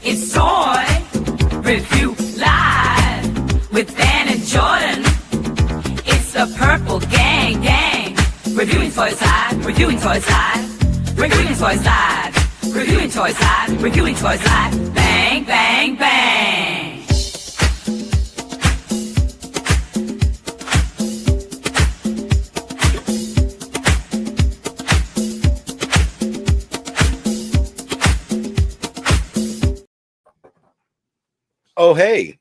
It's Toy Review Live with Dan and Jordan. It's the Purple Gang. Reviewing toys live, reviewing toys live, reviewing toys live, reviewing toys live, reviewing toys live. Bang, bang, bang. Oh, hey,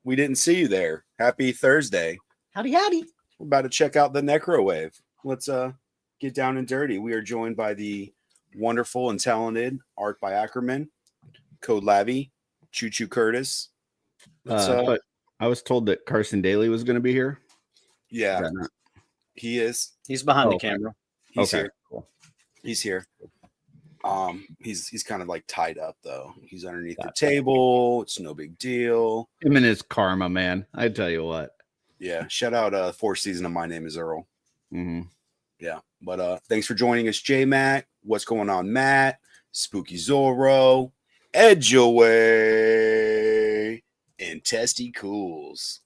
we didn't see you there. Happy Thursday. Howdy, howdy. We're about to check out the Necro Wave. Let's get down and dirty. We are joined by the wonderful and talented Art by Ackerman, Code Lavi, Choo Choo Curtis. But I was told that Carson Daly was going to be here. Yeah, he is. He's behind the camera. He's okay, here. cool. He's here. He's kind of like tied up though. He's underneath the table. It's no big deal. Him and his karma, man. I tell you what. Yeah. Shout out fourth season of My Name is Earl. Mm-hmm. Yeah. But thanks for joining us, J Matt. What's going on, Matt? Spooky Zorro, Edgeaway, and Testy Cools.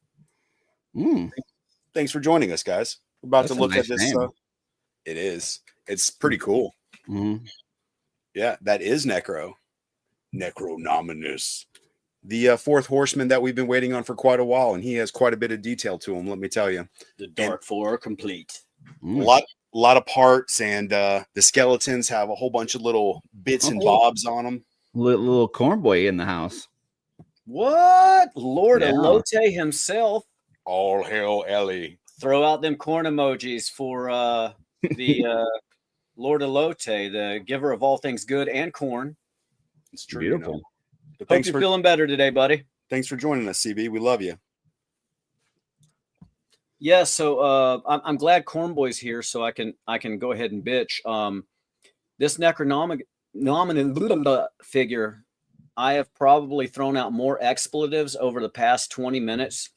Thanks for joining us, guys. We're about to look at this. It is. It's pretty cool. Mm-hmm. Yeah, that is Necronominus. The fourth horseman that we've been waiting on for quite a while, and he has quite a bit of detail to him, let me tell you. The Dark Four complete. A lot of parts, and the skeletons have a whole bunch of little bits and bobs on them. Little corn boy in the house. What? Lord Elote himself. All hail Ellie. Throw out them corn emojis for the Lord Elote, the giver of all things good and corn. It's true. Beautiful. You know. Hope you're feeling better today, buddy. Thanks for joining us, CB. We love you. Yeah, so I'm glad Corn Boy's here, so I can go ahead and bitch. This Necronominus figure, I have probably thrown out more expletives over the past 20 minutes,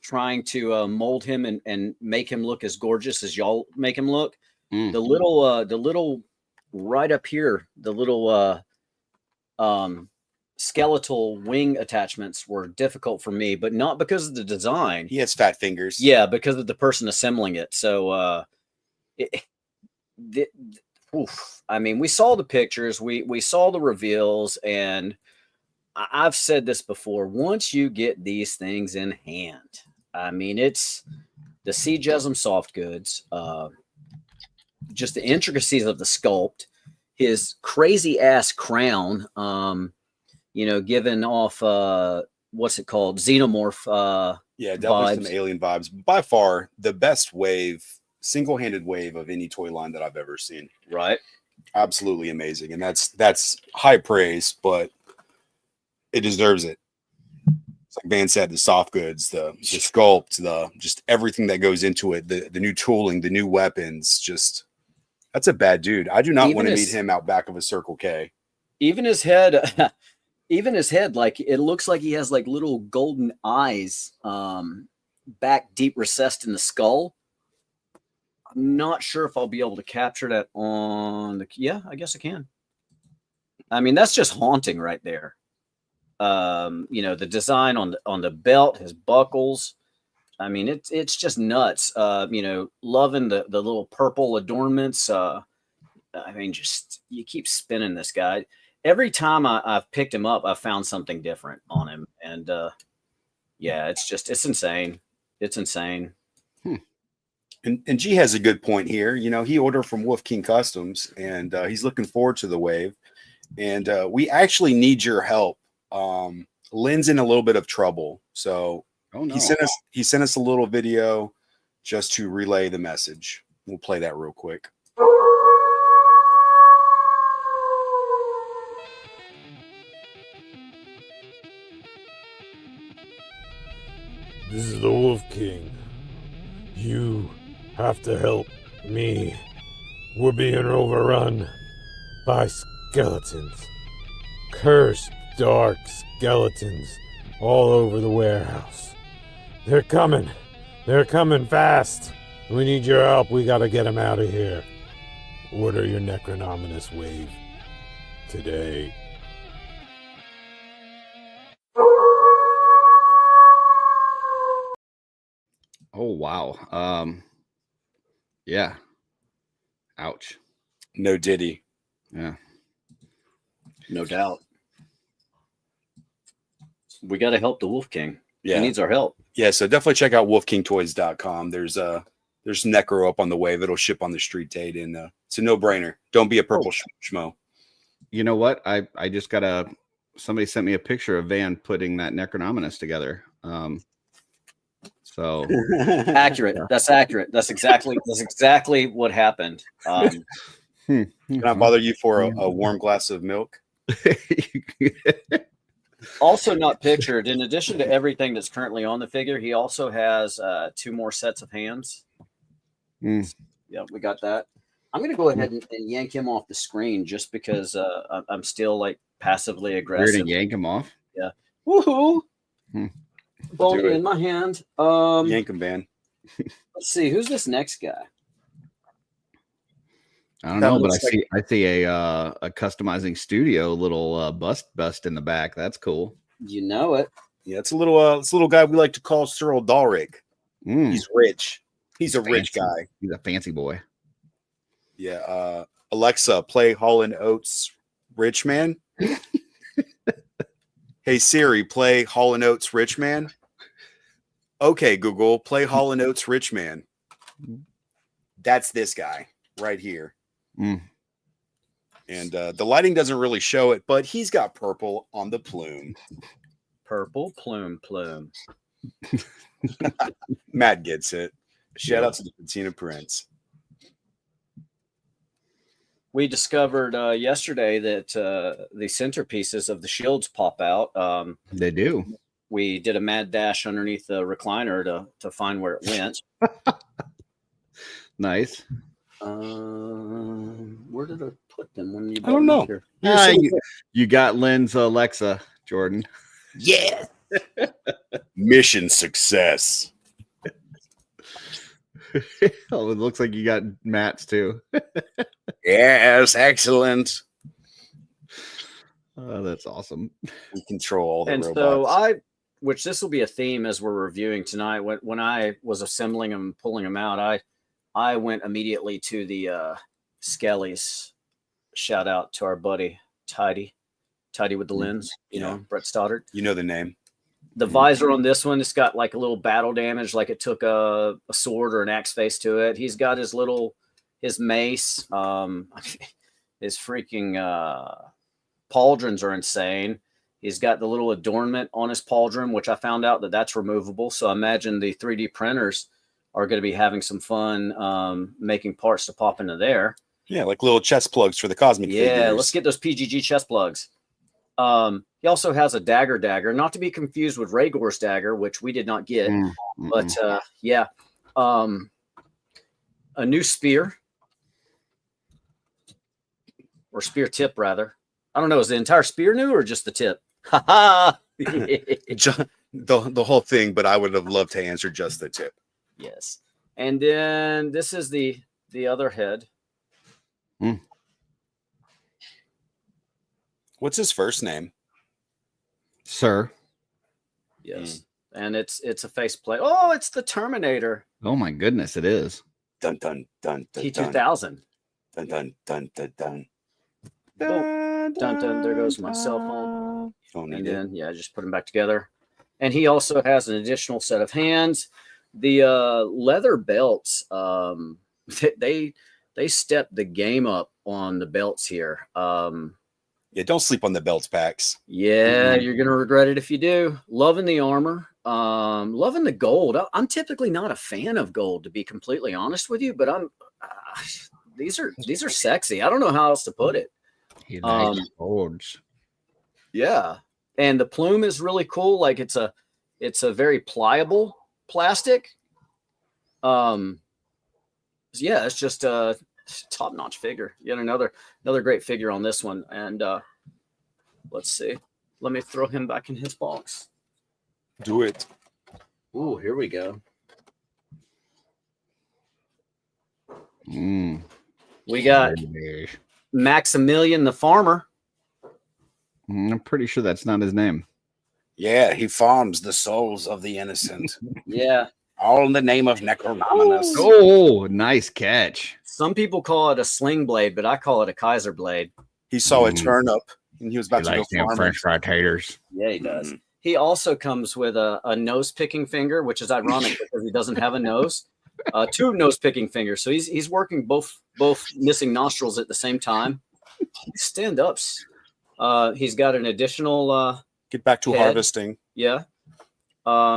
trying to mold him and make him look as gorgeous as y'all make him look. The little right up here, the little skeletal wing attachments were difficult for me, but not because of the design. He has fat fingers. Yeah, because of the person assembling it. So I mean, we saw the pictures, we saw the reveals, and I've said this before, once you get these things in hand, I mean, it's the CJSM soft goods, just the intricacies of the sculpt, his crazy ass crown, giving off what's it called? Xenomorph. Yeah, definitely some alien vibes. By far the best wave, single-handed wave of any toy line that I've ever seen. Right. Absolutely amazing. And that's high praise, but it deserves it. It's like Van said, the soft goods, the sculpt, the just everything that goes into it, the new tooling, the new weapons, just that's a bad dude. I do not want to meet him out back of a Circle K. Even his head, like it looks like he has like little golden eyes back deep recessed in the skull. I'm not sure if I'll be able to capture that on the I guess I can. I mean, that's just haunting right there. The design on the belt, his buckles. I mean, it's just nuts. Loving the little purple adornments. I mean, just you keep spinning this guy. Every time I've picked him up, I've found something different on him. And it's insane. It's insane. And G has a good point here. He ordered from Wolf King Customs, and he's looking forward to the wave. And we actually need your help. Lynn's in a little bit of trouble. So he sent us a little video just to relay the message. We'll play that real quick. This is the Wolf King. You have to help me. We're being overrun by skeletons. Cursed, dark skeletons all over the warehouse. They're coming. They're coming fast. We need your help. We gotta get them out of here. Order your Necronominus wave today. wow. Yeah. Ouch. No Diddy. Yeah. No doubt. We got to help the Wolf King. Yeah. He needs our help. Yeah, so definitely check out wolfkingtoys.com. There's Necro up on the wave. It'll ship on the street date, and it's a no-brainer. Don't be a purple schmo. You know what? I just got somebody sent me a picture of Van putting that Necronominus together. So Accurate. That's accurate. That's exactly what happened. Can I bother you for a warm glass of milk? Also not pictured, in addition to everything that's currently on the figure, he also has 2 more sets of hands. Yeah, we got that. I'm going to go ahead and yank him off the screen just because I'm still like passively aggressive. You're going to yank him off? Yeah. Woohoo! Bone in my hand. Yank him, Van. Let's see. Who's this next guy? I don't know, but I see a customizing studio little bust in the back. That's cool. You know it. Yeah, it's a little guy we like to call Cyril Dalric. He's rich. He's a rich guy. He's a fancy boy. Yeah. Alexa, play Hall & Oates Rich Man. Hey Siri, play Hall & Oates Rich Man. Okay, Google, play Hall & Oates Rich Man. That's this guy right here. And the lighting doesn't really show it, but he's got purple on the plume. Purple plume. Matt gets it. Shout out to the Patina Prince. We discovered yesterday that the centerpieces of the shields pop out. They do. We did a mad dash underneath the recliner to find where it went. Nice. Where did I put them? When you I don't know. You got Lynn's Alexa, Jordan. Yeah. Mission success. Oh, it looks like you got Matt's too. Yes, excellent. Oh, that's awesome. We control all the and robots. Which this will be a theme as we're reviewing tonight. When I was assembling them, and pulling them out, I went immediately to the Skellies. Shout out to our buddy Tidy with the lens. You know, Brett Stoddard. You know the name. The visor on this one, it's got like a little battle damage, like it took a sword or an axe face to it. He's got his mace. His freaking pauldrons are insane. He's got the little adornment on his pauldron, which I found out that's removable. So I imagine the 3D printers are going to be having some fun making parts to pop into there. Yeah, like little chest plugs for the cosmic figures. Yeah, let's get those PGG chest plugs. He also has a dagger, not to be confused with Rhaegor's dagger, which we did not get. But yeah, a new spear, or spear tip rather. I don't know. Is the entire spear new or just the tip? Ha the whole thing, but I would have loved to answer just the tip. Yes. And then this is the other head. What's his first name? Sir. Yes. And it's a faceplate. Oh, it's the Terminator. Oh my goodness, it is. Dun dun dun dun. T2000. Dun dun dun dun dun. Dun dun. There goes my cell phone. And then just put them back together. And he also has an additional set of hands. The leather belts, they stepped the game up on the belts here. Yeah, don't sleep on the belts packs. Yeah, you're gonna regret it if you do. Loving the armor, loving the gold. I'm typically not a fan of gold, to be completely honest with you, but these are sexy. I don't know how else to put it. He likes golds. Yeah, and the plume is really cool. Like it's a very pliable plastic. Yeah, it's just a top-notch figure. Yet another great figure on this one. And let's see. Let me throw him back in his box. Do it. Ooh, here we go. We got Maximilian the farmer. I'm pretty sure that's not his name. Yeah, he farms the souls of the innocent. Yeah. All in the name of Necronominus. Oh, nice catch. Some people call it a sling blade, but I call it a Kaiser blade. He saw a turnip and he was about He to likes go them farm French it. fry taters. Yeah, he does. He also comes with a nose picking finger, which is ironic because he doesn't have a nose. 2 nose picking fingers, so he's working both missing nostrils at the same time. Stand ups. He's got an additional Get back to head. harvesting. Yeah.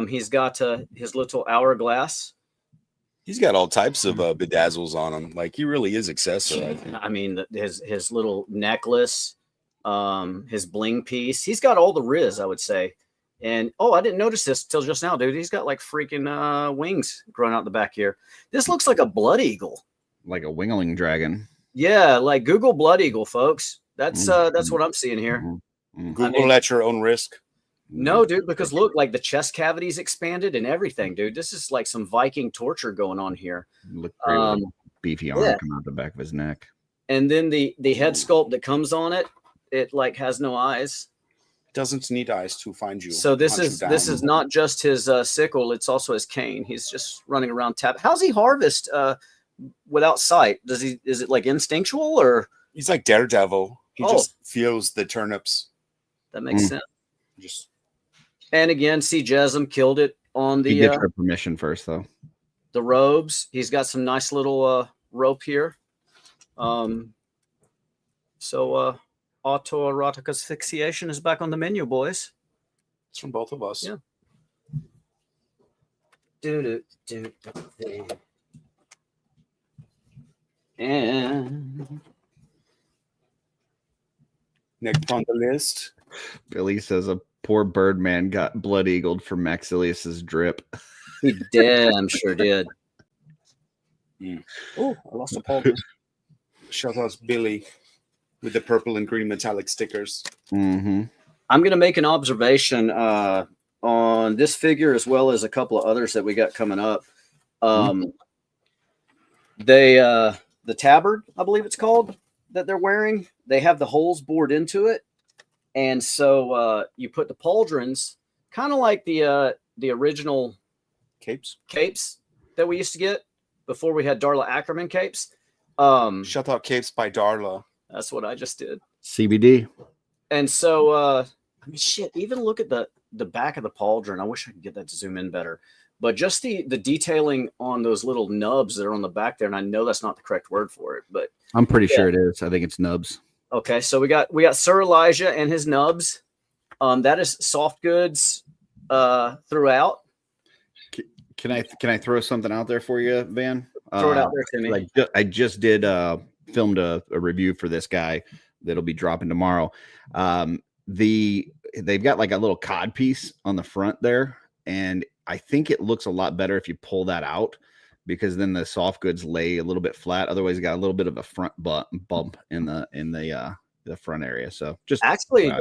He's got his little hourglass. He's got all types of bedazzles on him. Like he really is accessory. I mean, his little necklace, his bling piece. He's got all the riz, I would say. And I didn't notice this till just now, dude. He's got like freaking wings growing out the back here. This looks like a blood eagle. Like a wingling dragon. Yeah, like Google blood eagle, folks. That's what I'm seeing here. Google at your own risk. No, dude, because look, like the chest cavity's expanded and everything, dude. This is like some Viking torture going on here. Look great with a beefy arm coming out the back of his neck. And then the head sculpt that comes on it, it like has no eyes. Doesn't need eyes to find you. So this is not just his sickle; it's also his cane. He's just running around tap. How's he harvest without sight? Is it like instinctual or? He's like Daredevil. He just feels the turnips. That makes sense. Just and again, see, Jesm killed it on the. He gets her permission first, though. The robes. He's got some nice little rope here. So autoerotic asphyxiation is back on the menu, boys. it's from both of us. Yeah. And Next on the list. Billy says a poor Birdman got blood eagled for Maxillius's drip. he damn sure did. Oh, I lost a palm. Shout out to Billy with the purple and green metallic stickers. Mm-hmm. I'm going to make an observation on this figure as well as a couple of others that we got coming up. The tabard, I believe it's called, that they're wearing, they have the holes bored into it. And so you put the pauldrons, kind of like the original Capes. that we used to get before we had Darla Ackerman capes. Shout out Capes by Darla. That's what I just did. CBD. And so, I mean, shit, even look at the back of the pauldron. I wish I could get that to zoom in better. But just the detailing on those little nubs that are on the back there, and I know that's not the correct word for it, but I'm pretty sure it is. I think it's nubs. okay. So we got Sir Elijah and his nubs. That is soft goods throughout. Can I throw something out there for you, Van? Throw it out there to me. I just did filmed a review for this guy that'll be dropping tomorrow. They've got like a little cod piece on the front there, and I think it looks a lot better if you pull that out, because then the soft goods lay a little bit flat. Otherwise, you got a little bit of a front bump in the front area. So just actually,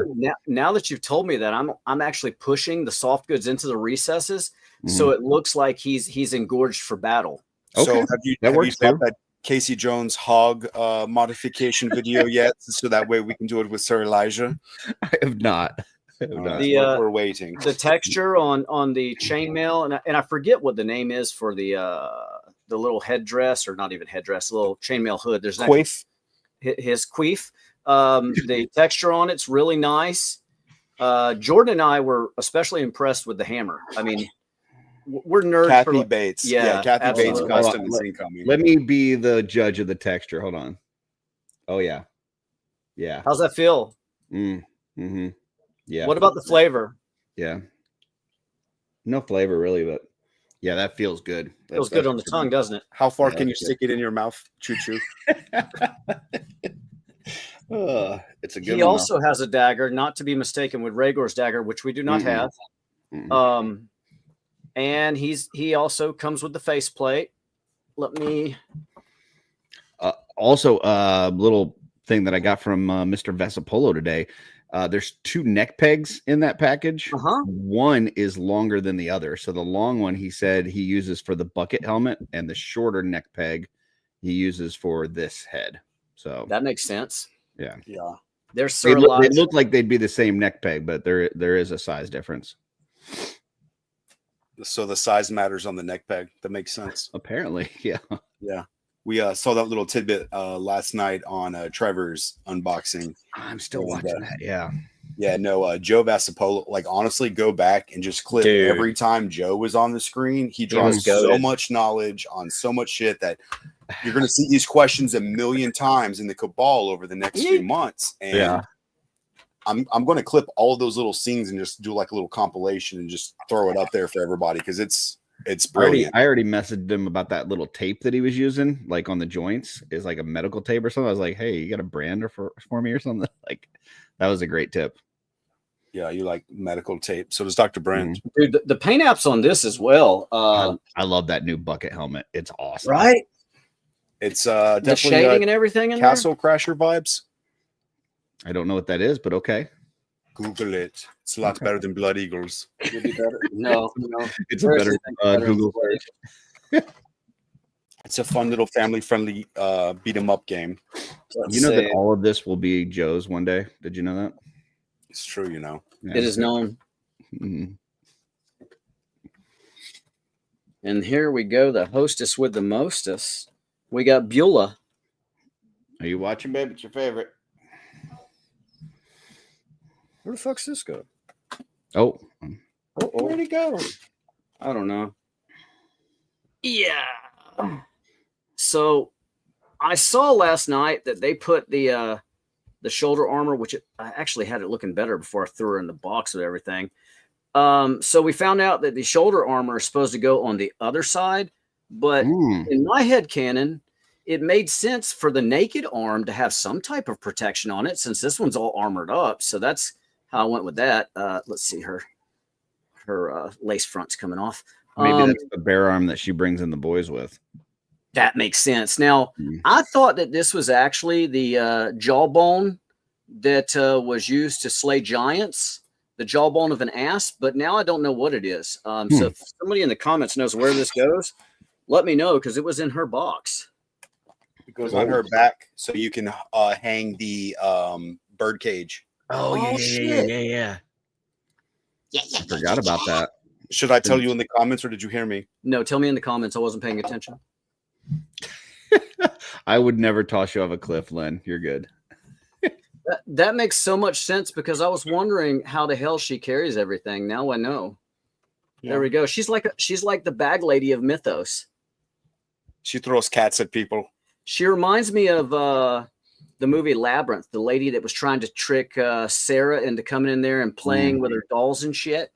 now that you've told me that, I'm actually pushing the soft goods into the recesses, so it looks like he's engorged for battle. So Okay. have you works thought too. that Casey Jones hog modification video yet? So that way we can do it with Sir Elijah. I have not. We're waiting. The texture on the chainmail, and I forget what the name is for the little headdress, or not even headdress, little chainmail hood. There's Quaif. his queef. The texture on it's really nice. Jordan and I were especially impressed with the hammer. I mean, we're nerds. Kathy Bates. Yeah, Kathy Bates absolutely. custom is incoming. Let me be the judge of the texture. Hold on. Oh yeah. How's that feel? Mm-hmm. Yeah. What about the flavor? Yeah. No flavor really, but yeah, that feels good. Feels good on the tongue, doesn't it? How far Yeah, can you that's stick it in your mouth? Choo choo. It's a good He one. also has a dagger, not to be mistaken with Rhaegor's dagger, which we do not have. And he also comes with the faceplate. Let me. Also, a little thing that I got from Mr. Vesapolo today. There's 2 neck pegs in that package. One is longer than the other. So the long one, he said he uses for the bucket helmet, and the shorter neck peg he uses for this head. So That makes sense. yeah. There's They Sir look, Elijah. they look like they'd be the same neck peg, but there is a size difference. So the size matters on the neck peg. That makes sense. Apparently, yeah. Yeah. We saw that little tidbit last night on Trevor's unboxing. I'm still And, watching that. Yeah. Yeah, no, Joe Vasapolo, like honestly, go back and just clip Dude. every time Joe was on the screen. He was drops so goated. much knowledge on so much shit that you're going to see these questions a million times in the Cabal over the next few months. And Yeah. I'm going to clip all of those little scenes and just do like a little compilation and just throw it up there for everybody because it's brilliant. I already messaged him about that little tape that he was using, like on the joints, is like a medical tape or something. I was like, hey, you got a brand for me or something? Like, that was a great tip. Yeah, you like medical tape. So does Dr. Brand. Dude, the paint apps on this as well. I love that new bucket helmet. It's awesome. Right? It's The definitely shading and everything in Castle Crasher vibes. I don't know what that is, but okay. Google it. It's a lot better than Blood Eagles. there. Would be better. No. It's a better Google search. It's a fun little family-friendly beat 'em up game. You know that all of this will be Joe's one day. Did you know that? It's true, you know. Yeah. It is known. Mhm. And here we go, the hostess with the mostest. We got Bula. Are you watching, babe? It's your favorite. Where the fuck's this go? Oh, Where'd he go? I don't know. Yeah. So I saw last night that they put the shoulder armor, which I actually had it looking better before I threw her in the box with everything. So we found out that the shoulder armor is supposed to go on the other side, but in my head canon, it made sense for the naked arm to have some type of protection on it since this one's all armored up. So that's how I went with that. Let's see, her lace front's coming off. maybe that's the bear arm that she brings in the boys with. That makes sense. Now, I thought that this was actually the jawbone that was used to slay giants, the jawbone of an ass, but now I don't know what it is. So if somebody in the comments knows where this goes, let me know because it was in her box. It goes on her back so you can hang the bird cage. Oh, yeah. I forgot about that. Should I tell you in the comments or did you hear me? No, tell me in the comments. I wasn't paying attention. I would never toss you off a cliff, Len. You're good. That makes so much sense because I was wondering how the hell she carries everything. Now I know. Yeah. There we go. She's like the bag lady of Mythos. She throws cats at people. She reminds me of the movie Labyrinth, the lady that was trying to trick Sarah into coming in there and playing with her dolls and shit.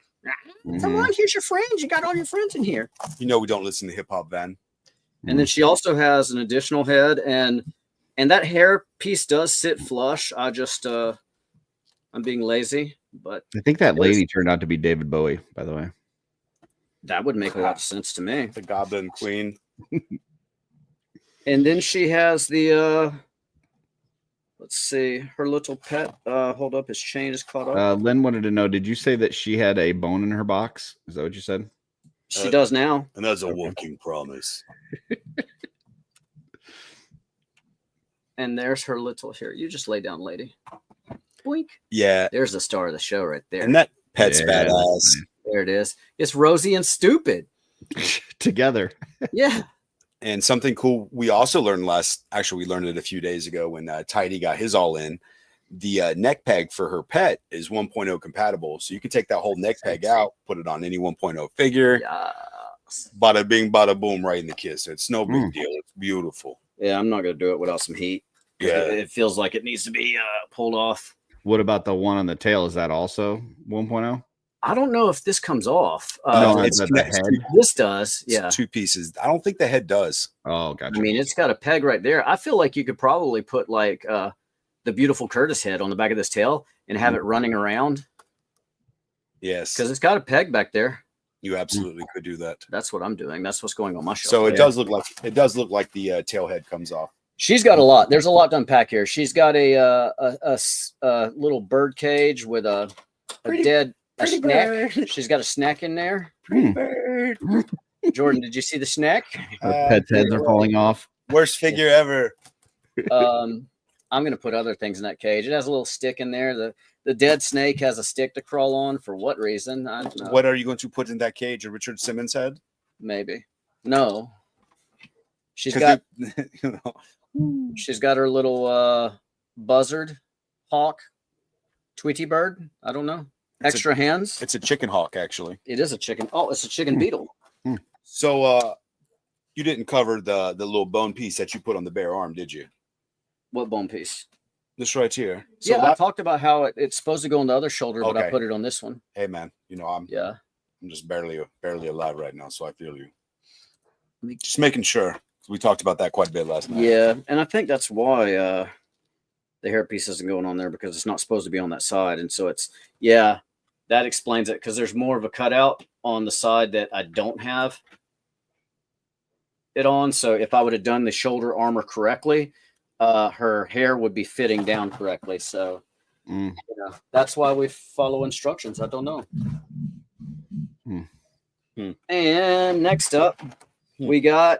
Come on, here's your friends. You got all your friends in here. You know we don't listen to hip hop, Van. And then she also has an additional head, and that hair piece does sit flush. I just I'm being lazy, but I think that lady turned out to be David Bowie, by the way. That would make a lot of sense to me. The Goblin Queen. And then she has the let's see, her little pet. Hold up, his chain is caught up. Len wanted to know, did you say that she had a bone in her box? Is that what you said? She does now. And that's a working promise. And there's her little here. You just lay down, lady. Boink. Yeah. There's the star of the show right there. And that pet's badass. There it is. It's Rosie and Stupid. Together. Yeah. And something cool we also learned we learned it a few days ago when Tidy got his all in. The neck peg for her pet is 1.0 compatible. So you can take that whole neck peg out, put it on any 1.0 figure. Yes. Bada bing, bada boom, right in the kiss. It's no big deal. It's beautiful. Yeah, I'm not going to do it without some heat. Yeah. It feels like it needs to be pulled off. What about the one on the tail? Is that also 1.0? I don't know if this comes off. No, it's the head. This does. It's Yeah. two pieces. I don't think the head does. Oh, gotcha. I mean, it's got a peg right there. I feel like you could probably put like the beautiful Curtis head on the back of this tail and have it running around. Yes. Because it's got a peg back there. You absolutely could do that. That's what I'm doing. That's what's going on my show. So it does look like the tail head comes off. She's got a lot. There's a lot to unpack here. She's got a little bird cage with a snack. She's got a snack in there. Pretty bird. Jordan, did you see the snack? The pet's heads are falling off. Worst figure ever. I'm gonna put other things in that cage. It has a little stick in there. The dead snake has a stick to crawl on. For what reason? I don't know. What are you going to put in that cage? A Richard Simmons head? Maybe. No. She's 'Cause got you know, she's got her little buzzard hawk, Tweety bird. I don't know. Extra hands. it's a chicken hawk, actually. It is a chicken. Oh, it's a chicken beetle. So you didn't cover the little bone piece that you put on the bare arm, did you? What bone piece? This right here. So Yeah, I talked about how it's supposed to go on the other shoulder, but I Okay. put it on this one. hey man, you know I'm just barely alive right now, so I feel you. Just making sure. We talked about that quite a bit last night. Yeah, and I think that's why the hairpiece isn't going on there, because it's not supposed to be on that side, and so it's that explains it, because there's more of a cutout on the side that I don't have it on. So if I would have done the shoulder armor correctly, her hair would be fitting down correctly. So you know, that's why we follow instructions. I don't know. And next up, we got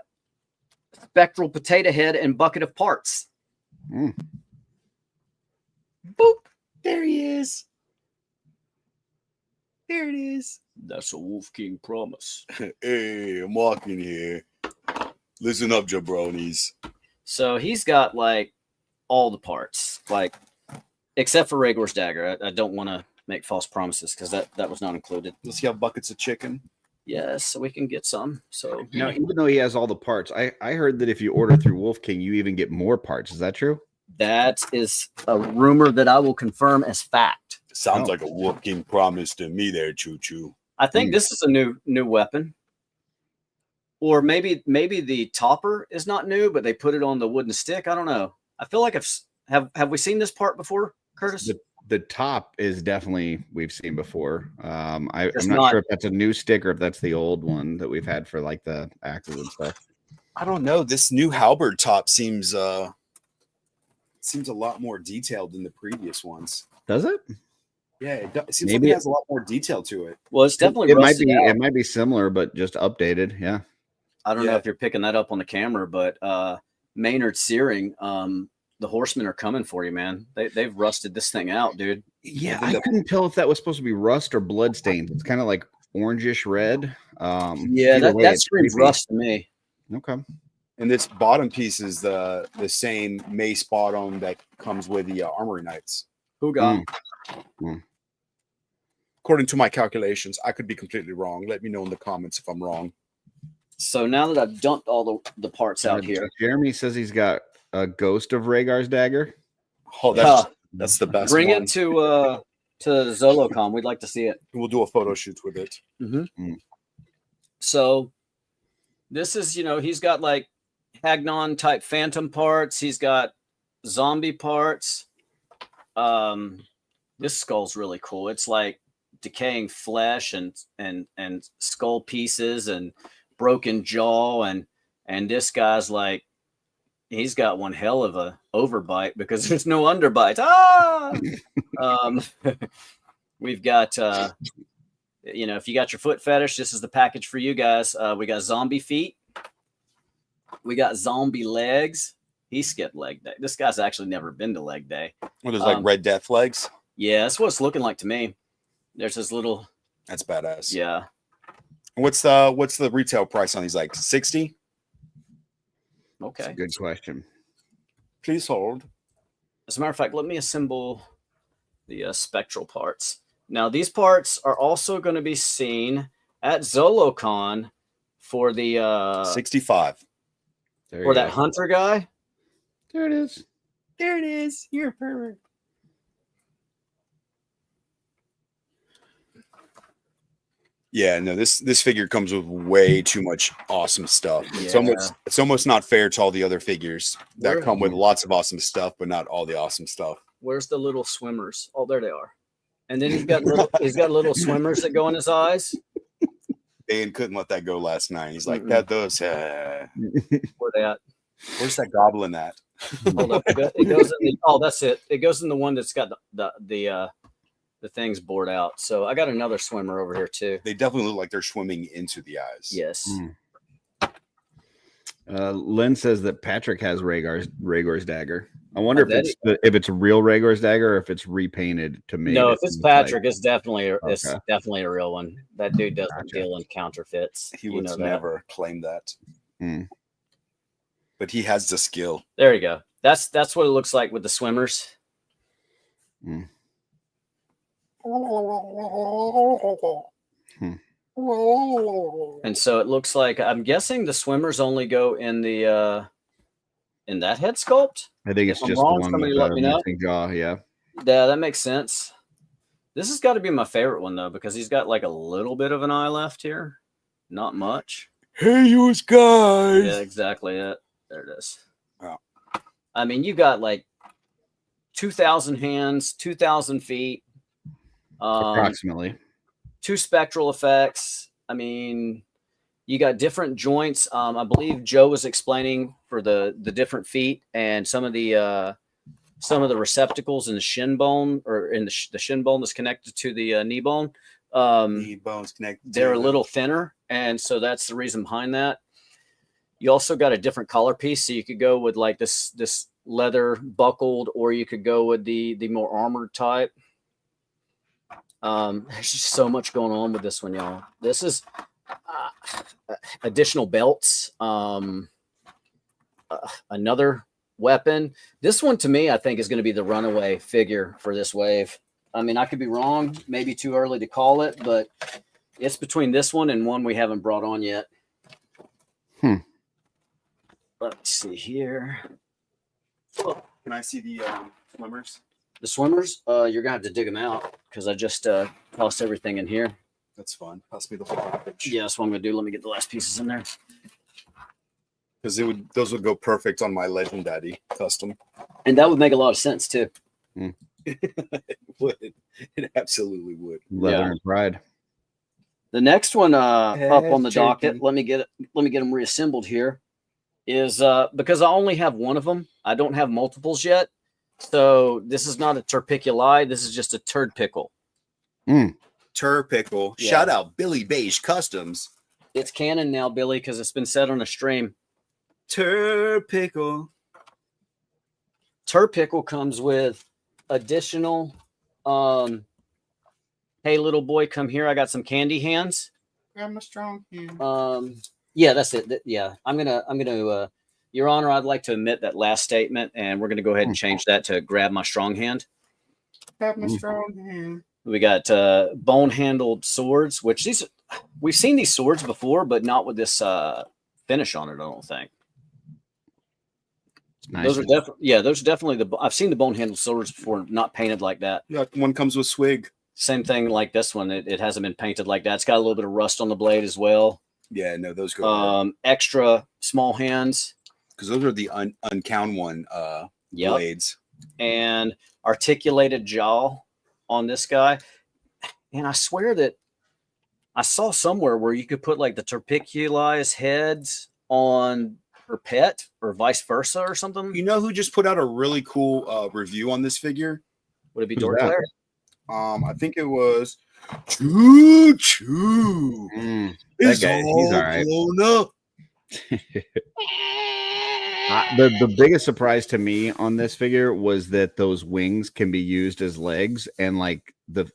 Spectral potato head and bucket of parts. Boop. There he is. There it is. That's a Wolf King promise. Hey, I'm walking here. Listen up, jabronis. So he's got like all the parts, like except for Rhaegor's dagger. I don't want to make false promises, because that was not included. Does he have buckets of chicken? Yes, so we can get some. So Now, even though he has all the parts, I heard that if you order through Wolf King, you even get more parts. Is that true? that is a rumor that I will confirm as fact. Sounds like a Wolf King promise to me there, Choo Choo. I think this is a new weapon. Or maybe the topper is not new, but they put it on the wooden stick. I don't know. I feel like have we seen this part before, Curtis? The top is definitely we've seen before. I'm not sure if that's a new stick or if that's the old one that we've had for like the axes and stuff. I don't know. This new halberd top seems a lot more detailed than the previous ones. Does it? Yeah, it seems like it has a lot more detail to it. Well, it's definitely it might be similar, but just updated. Yeah. I don't know if you're picking that up on the camera, but Maynard Searing, the horsemen are coming for you, man. They've rusted this thing out, dude. Yeah, I couldn't tell if that was supposed to be rust or blood stains. It's kind of like orangish red. Yeah, that screams rust to me. Okay. And this bottom piece is the same mace bottom that comes with the Armory Knights. Who got? According to my calculations, I could be completely wrong. Let me know in the comments if I'm wrong. So now that I've dumped all the parts out here, Jeremy says he's got a ghost of Rhaegar's dagger. Oh, that's the best. Bring it to Zolocon. We'd like to see it. We'll do a photo shoot with it. Mm-hmm. So this is, he's got like Hagnon type phantom parts. He's got zombie parts. This skull's really cool. It's like decaying flesh and skull pieces and broken jaw, and this guy's like, he's got one hell of a overbite because there's no underbite. We've got if you got your foot fetish, this is the package for you guys. We got zombie feet, we got zombie legs. He skipped leg day. This guy's actually never been to leg day. Well, there's like Red Death legs. Yeah, that's what it's looking like to me. There's this little. That's badass. Yeah. What's the retail price on these? Like 60? Okay. That's a good question. Please hold. As a matter of fact, let me assemble the spectral parts. Now, these parts are also going to be seen at Zolocon for the 65. For that hunter guy. There it is. There it is. You're a pervert. Yeah, no, this figure comes with way too much awesome stuff. Yeah. It's almost not fair to all the other figures that come with lots of awesome stuff, but not all the awesome stuff. Where's the little swimmers? Oh, there they are. And then he's got little swimmers that go in his eyes. Dan couldn't let that go last night. He's like, that does. Where they at? Where's that goblin at? Hold up. It goes in the, that's it. It goes in the one that's got the things bored out. So I got another swimmer over here too. They definitely look like they're swimming into the eyes. Yes. Lynn says that Patrick has Rhaegar's dagger. I wonder if it's real Rhaegar's dagger or if it's repainted to make. No, if it's Patrick, it's definitely a real one. That dude doesn't deal in counterfeits. He would never claim that. Mm. But he has the skill. There you go. That's what it looks like with the swimmers. Mm. And so it looks like, I'm guessing the swimmers only go in the in that head sculpt. I think it's just the one with the missing jaw. Yeah, that makes sense. This has got to be my favorite one though, because he's got like a little bit of an eye left here, not much. Hey, you guys! Yeah, exactly it. There it is. Wow. I mean, you got like 2,000 hands, 2,000 feet, approximately. 2 spectral effects. I mean, you got different joints. I believe Joe was explaining for the different feet and some of the receptacles in the shin bone, or in the shin bone that's connected to the knee bone. Knee bones connected. They're a little thinner, and so that's the reason behind that. You also got a different collar piece, so you could go with like this leather buckled, or you could go with the more armored type. There's just so much going on with this one, y'all. This is additional belts, another weapon. This one to me, I think, is going to be the runaway figure for this wave. I mean, I could be wrong, maybe too early to call it, but it's between this one and one we haven't brought on yet. Let's see here. Can I see the swimmers? The swimmers, you're gonna have to dig them out because I just tossed everything in here. That's fine. Pass me the whole package. Yeah, that's what I'm gonna do. Let me get the last pieces in there. Because those would go perfect on my Legendary custom. And that would make a lot of sense too. It would. It absolutely would. Leather and pride. The next one up on the docket, let me get them reassembled here, is because I only have one of them. I don't have multiples yet. So this is not a Tur-pickle. This is just a Tur-pickle. Tur-pickle. Yeah. Shout out Billy Beige Customs. It's canon now, Billy, because it's been said on a stream. Tur-pickle. Tur-pickle comes with additional hey little boy, come here, I got some candy hands. I'm a strong hand. Yeah, that's it. Yeah, I'm gonna Your Honor, I'd like to omit that last statement, and we're gonna go ahead and change that to grab my strong hand. Have my strong hand. We got bone-handled swords, which we've seen these swords before, but not with this finish on it, I don't think. Nice. Those are definitely I've seen the bone-handled swords before, not painted like that. Yeah, one comes with swig. Same thing like this one. It hasn't been painted like that. It's got a little bit of rust on the blade as well. Yeah, no, those go extra small hands. Because those are the uncount one blades. And articulated jaw on this guy. And I swear that I saw somewhere where you could put like the Tur-pickle's heads on her pet or vice versa or something. You know who just put out a really cool review on this figure? Would it be Dorclair? I think it was Choo Choo. That guy, he's all right. Blown up. The biggest surprise to me on this figure was that those wings can be used as legs, and like the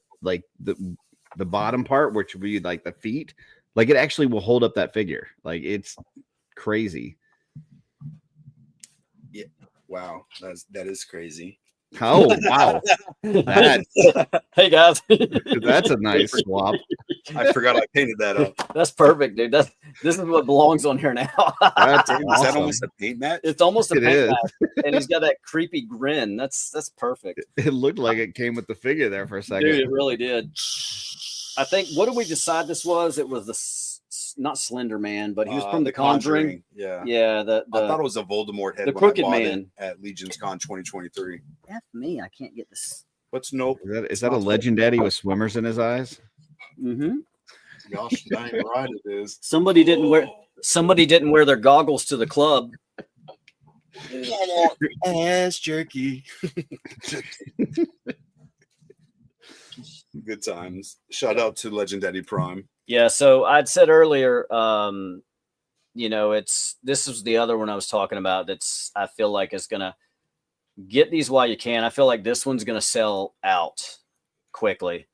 bottom part, which would be like the feet, like it actually will hold up that figure. Like it's crazy. Yeah. Wow. That is crazy. Oh wow. Hey guys. That's a nice swap. I forgot I painted that up. That's perfect, dude. This is what belongs on here now. That's Is awesome. that almost a paint mat? It's almost a It paint is. mat, and he's got that creepy grin. That's perfect. It looked like it came with the figure there for a second. Dude, it really did. I think, what did we decide this was? It was not Slender Man, but he was from The Conjuring. Yeah. Yeah, I thought it was a Voldemort head. the when Crooked I bought it Man. at Legions Con 2023. F me, I can't get this. What's nope? Is that a Legendary with swimmers in his eyes? Mm-hmm. Gosh dang right it is. Somebody didn't wear their goggles to the club. Ass jerky. Good times. Shout out to Legendary Prime. Yeah, so I'd said earlier, you know, this is the other one I was talking about. I feel like is gonna get these while you can. I feel like this one's gonna sell out quickly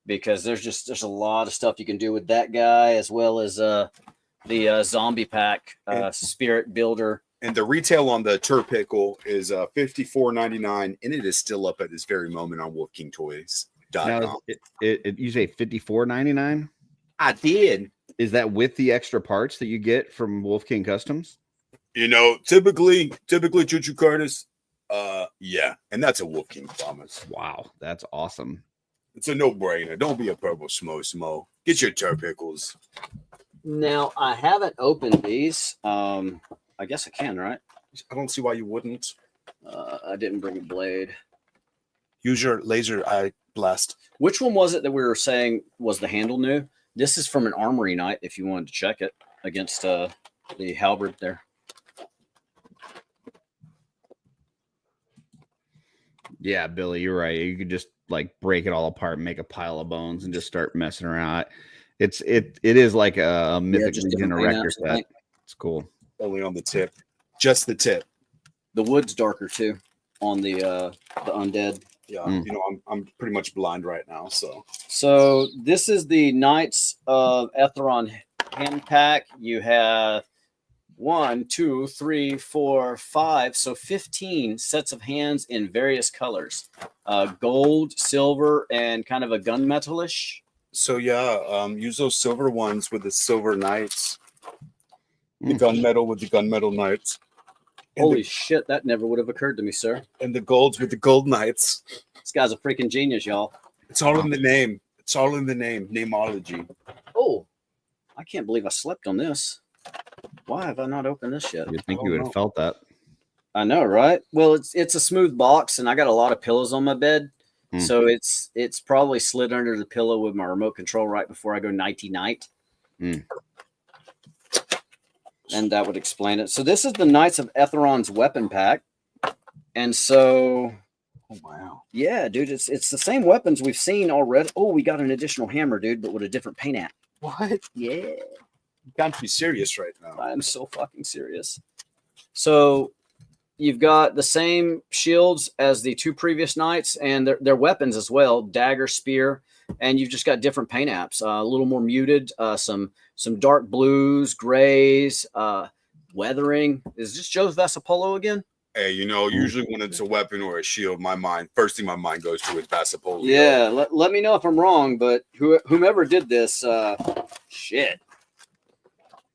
because there's a lot of stuff you can do with that guy, as well as the zombie pack spirit builder. And the retail on the Tur-pickle is $54.99, and it is still up at this very moment on WolfKingToys.com. Now, you say $54.99? I did. Is that with the extra parts that you get from Wolf King Customs? You know, typically, Choo Curtis. Yeah, and that's a Wolf King promise. Wow, that's awesome. It's a no-brainer. Don't be a purple smo. Get your Tur-pickles. Now, I haven't opened these. I guess I can, right? I don't see why you wouldn't. I didn't bring a blade. Use your laser eye blast. Which one was it that we were saying was the handle new? This is from an Armory Knight, if you wanted to check it against the halberd there. Yeah, Billy, you're right. You could just like break it all apart and make a pile of bones and just start messing around. It is like a Mythic Legion erector set. It's cool. Only on the tip, just the tip. The wood's darker too on the undead. Yeah, you know, I'm pretty much blind right now. So this is the Knights of Etheron hand pack. You have 1, 2, 3, 4, 5. So 15 sets of hands in various colors, gold, silver, and kind of a gunmetalish. So yeah, use those silver ones with the silver knights. The gunmetal with the gunmetal knights. Holy shit, that never would have occurred to me, sir. And the golds with the gold knights. This guy's a freaking genius, y'all. It's all in the name. It's all in the name. Nameology. Oh, I can't believe I slept on this. Why have I not opened this yet? You'd think you would have felt that. I know, right? Well, it's a smooth box, and I got a lot of pillows on my bed. So it's probably slid under the pillow with my remote control right before I go nighty-night. And that would explain it. So this is the Knights of Etheron's weapon pack. And so, oh wow. Yeah, dude, it's the same weapons we've seen already. Oh, we got an additional hammer, dude, but with a different paint app. What? Yeah. You can't be serious right now. I'm so fucking serious. So you've got the same shields as the two previous knights, and their weapons as well, dagger, spear, and you've just got different paint apps, a little more muted, some dark blues, grays, weathering. Is this Joe's Vasapolo again? Hey, you know, usually when it's a weapon or a shield, first thing my mind goes to is Vasapolo. Yeah, let me know if I'm wrong, but whomever did this, shit,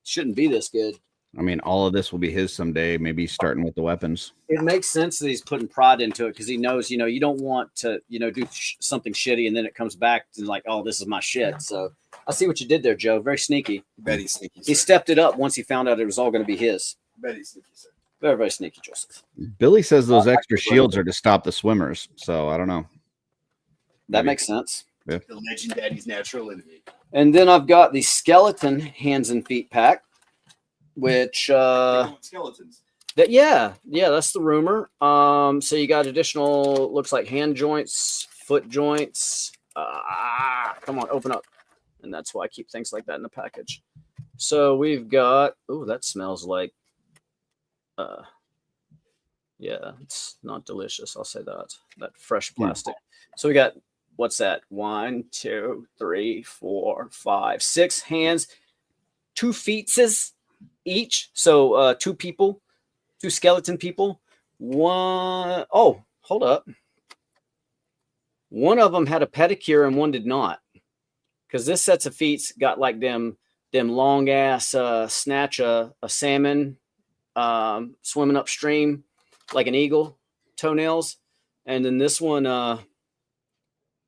shouldn't be this good. I mean, all of this will be his someday, maybe starting with the weapons. It makes sense that he's putting pride into it because he knows, you know, you don't want to, you know, do something shitty and then it comes back and like, oh, this is my shit. So I see what you did there, Joe. Very sneaky. Very sneaky. He stepped it up once he found out it was all going to be his. Very sneaky, sir. Very, very sneaky, Joseph. Billy says those extra shields are to stop the swimmers. So I don't know. That makes sense. Yeah. The Legend Daddy's natural enemy. And then I've got the Skeleton hands and feet pack, which skeletons. Yeah, that's the rumor. So you got additional, looks like hand joints, foot joints. Come on, open up. And that's why I keep things like that in the package. So we've got, oh, that smells like, yeah, it's not delicious. I'll say that fresh plastic. So we got, what's that? 1, 2, 3, 4, 5, 6 hands, 2 feetses each. So 2 people, 2 skeleton people. One, oh, hold up. One of them had a pedicure and one did not. Because this sets of feet's got like them long ass snatch a salmon swimming upstream like an eagle toenails. And then this one,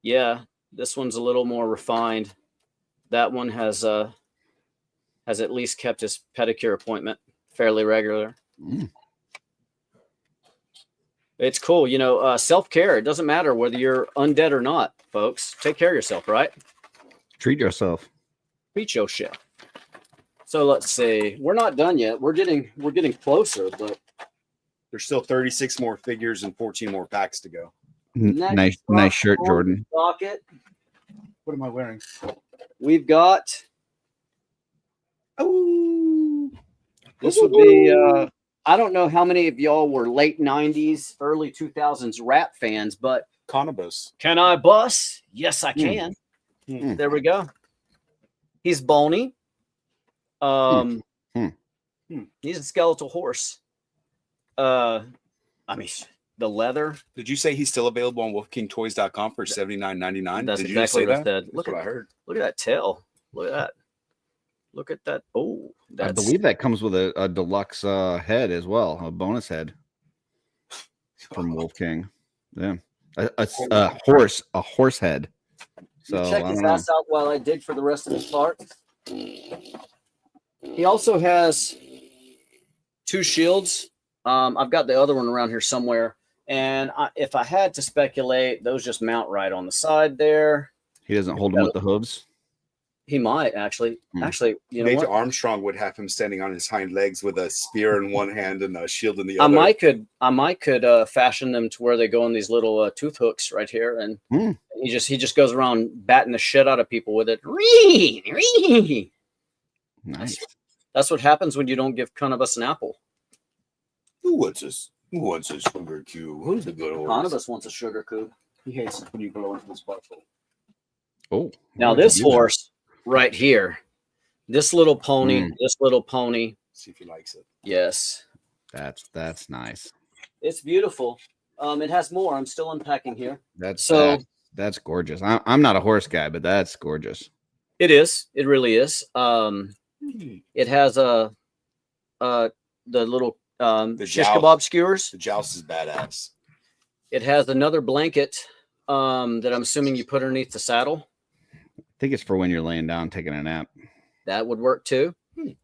yeah, this one's a little more refined. That one has at least kept his pedicure appointment fairly regular. It's cool. You know, self-care. It doesn't matter whether you're undead or not, folks. Take care of yourself, right? Treat yourself. Treat yourself. So let's see. We're not done yet. We're getting closer, but there's still 36 more figures and 14 more packs to go. Nice shirt, Jordan. Pocket. What am I wearing? We've got This would be. I don't know how many of y'all were late '90s, early 2000s rap fans, but Cannabis. can I bus? Yes, I can. Hmm. There we go. He's bony. He's a skeletal horse. I mean, the leather. Did you say he's still available on wolfkingtoys.com for $79.99? That's Did you exactly say what I that? said. That's Look what at I heard. Look at that tail. Look at that. Look at that. Oh, I believe that comes with a deluxe head as well, a bonus head from Wolf King. Yeah, a horse head. So check I his don't know. ass out while I dig for the rest of his parts. He also has 2 shields. I've got the other one around here somewhere. And if I had to speculate, those just mount right on the side there. He doesn't hold them with the hooves. He might actually. Actually, you know Major what? Armstrong would have him standing on his hind legs with a spear in one hand and a shield in the I other. might could fashion them to where they go on these little tooth hooks right here, and he just goes around batting the shit out of people with it. Nice. That's what happens when you don't give Cannabis an apple. Who wants this? Who wants a sugar cube? Who's the good horse? Cannabis wants a sugar cube. He hates it when you blow into his butthole. Oh, Now this horse right here, this little pony, See if he likes it. yes, that's nice. it's beautiful. It has more. I'm still unpacking here. That's That's gorgeous. I'm not a horse guy, but that's gorgeous. It is. It really is. It has the little shish kebab skewers. The joust is badass. It has another blanket that I'm assuming you put underneath the saddle. I think it's for when you're laying down taking a nap. That would work too.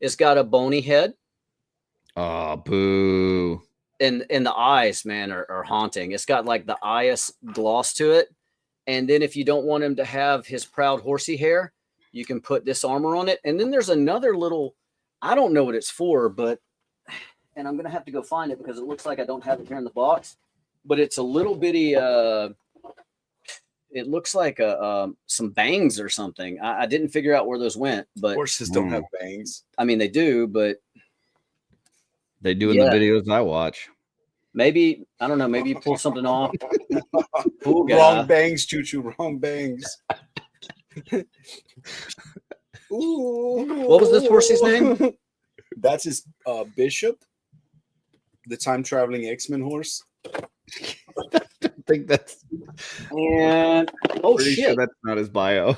It's got a bony head. Oh, boo. And the eyes, man, are haunting. It's got like the eyes gloss to it. And then if you don't want him to have his proud horsey hair, you can put this armor on it. And then there's another little, I don't know what it's for, but, and I'm going to have to go find it because it looks like I don't have it here in the box, but it's a little bitty, it looks like some bangs or something. I didn't figure out where those went, but Horses don't have bangs. I mean, they do, but They do in the videos I watch. maybe, I don't know, maybe you pull something off. Wrong bangs, choo-choo, wrong bangs. Ooh. What was this horse's name? That's his Bishop, the time-traveling X-Men horse. I think that's And oh pretty shit, sure that's not his bio.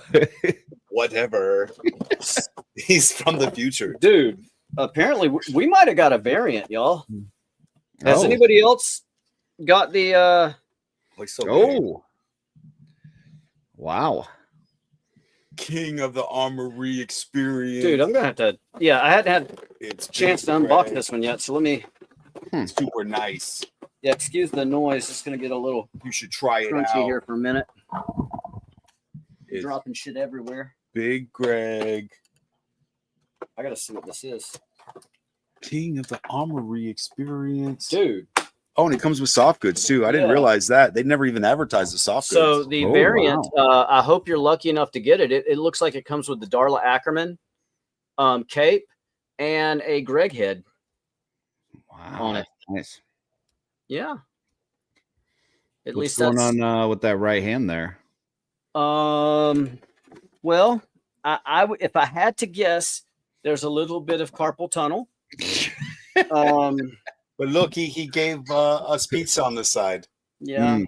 Whatever. He's from the future. dude. Apparently, we might have got a variant, y'all. Has Oh. anybody else got the? Like so big. Oh, wow. King of the Armory experience. Dude, I'm gonna have to. Yeah, I hadn't had It's a chance to big, unbox Greg. this one yet, so let me. Super nice. Yeah, excuse the noise. It's gonna get a little You should try it crunchy out. here for a minute. It's Dropping shit everywhere. Big Greg, I gotta see what this is, King of the Armory experience. dude. Oh, and it comes with soft goods too. I didn't Yeah. realize that. They never even advertised the soft So goods. the Oh, variant, I hope you're lucky enough to get it. It looks like it comes with the Darla Ackerman cape and a Greg head. Wow. On it. Nice. Yeah. At What's least going that's on with that right hand there? well, if I had to guess, there's a little bit of carpal tunnel. But look, he gave us pizza on the side. Yeah. Mm.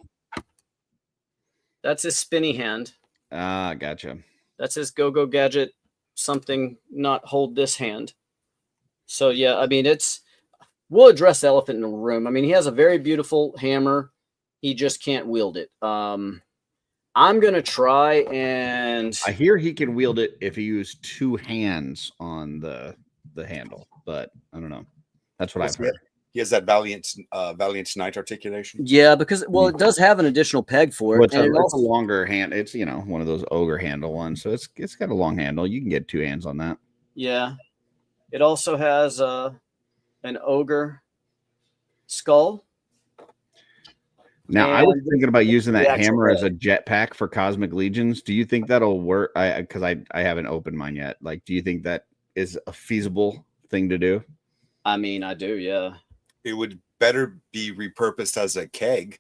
That's his spinny hand. Ah, gotcha. That's his go-go gadget, something not hold this hand. So yeah, I mean we'll address the elephant in the room. I mean, he has a very beautiful hammer. He just can't wield it. I'm gonna try and I hear he can wield it if he used 2 hands on the handle, but I don't know. That's what I've heard. He has that Valiant Knight articulation. yeah, because it does have an additional peg for it. Well, And it's a longer hand. It's one of those ogre handle ones, so it's got a long handle. You can get 2 hands on that. yeah. It also has an ogre skull. Now, I was And thinking about using the that actual hammer as head. a jetpack for Cosmic Legions. Do you think that'll work? Because I haven't opened mine yet. Like, do you think that is a feasible thing to do? I mean, I do, yeah. It would better be repurposed as a keg.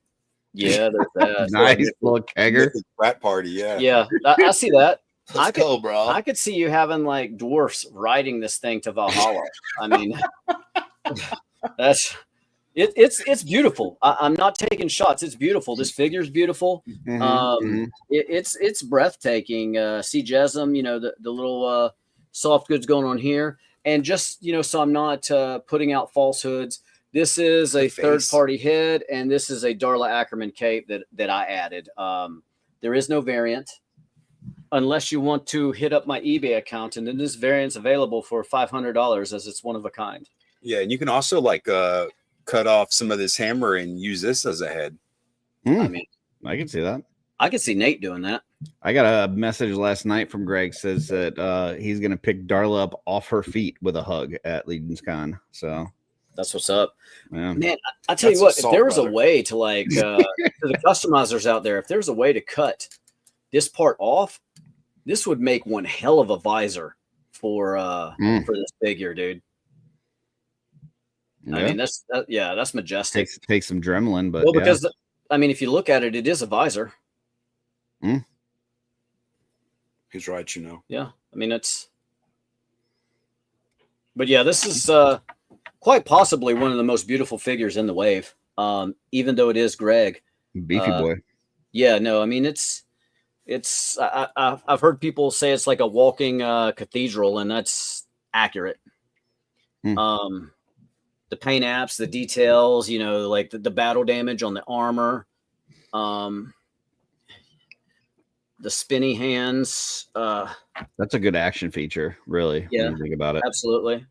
Yeah, there's that. Nice little kegger. Mythic Rat party, yeah. Yeah, I see that. Let's go, bro. I could see you having like dwarfs riding this thing to Valhalla. I mean, it's beautiful. I'm not taking shots. It's beautiful. This figure's beautiful. It's breathtaking. See Jesm, the little soft goods going on here, and just so I'm not putting out falsehoods. This is a third-party head, and this is a Darla Ackerman cape that I added. There is no variant. Unless you want to hit up my eBay account, and then this variant's available for $500 as it's one of a kind. Yeah, and you can also like cut off some of this hammer and use this as a head. I mean, I can see that. I could see Nate doing that. I got a message last night from Greg says that he's going to pick Darla up off her feet with a hug at Legion's Con. So that's what's up. Yeah. Man, I tell you what, if there was a way to like to the customizers out there, if there's a way to cut this part off, this would make one hell of a visor for this figure, dude. Yeah. I mean, that's majestic. Takes some Dremlin, but because I mean, if you look at it, it is a visor. He's right, Yeah, I mean but yeah, this is quite possibly one of the most beautiful figures in the wave. Even though it is Greg, beefy boy. Yeah, no, I mean I've heard people say it's like a walking cathedral, and that's accurate. The paint apps, the details, like the battle damage on the armor, the spinny hands. That's a good action feature, really. Yeah, when you think about it. Absolutely.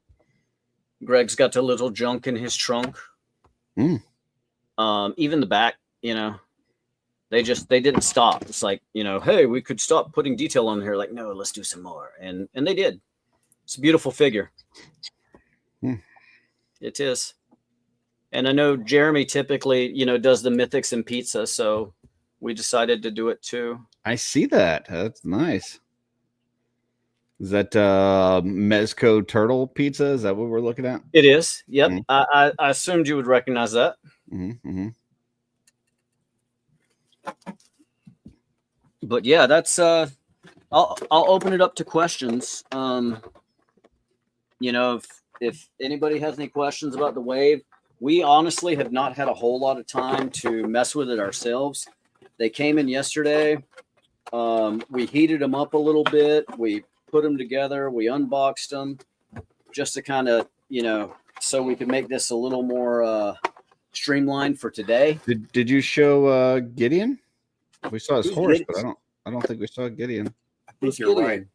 Greg's got the little junk in his trunk. Even the back, they didn't stop. It's like, hey, we could stop putting detail on here. Like, no, let's do some more. And they did. It's a beautiful figure. It is. And I know Jeremy typically, does the mythics and pizza. So we decided to do it too. I see that. That's nice. Is that Mezco turtle pizza? Is that what we're looking at? It is. Yep. I assumed you would recognize that. But yeah, that's I'll open it up to questions. If anybody has any questions about the wave, we honestly have not had a whole lot of time to mess with it ourselves. They came in yesterday. We heated them up a little bit. We put them together. We unboxed them just to kind of, so we could make this a little more streamlined for today. Did you show Gideon? We saw his horse, but I don't think we saw Gideon. I think you're right.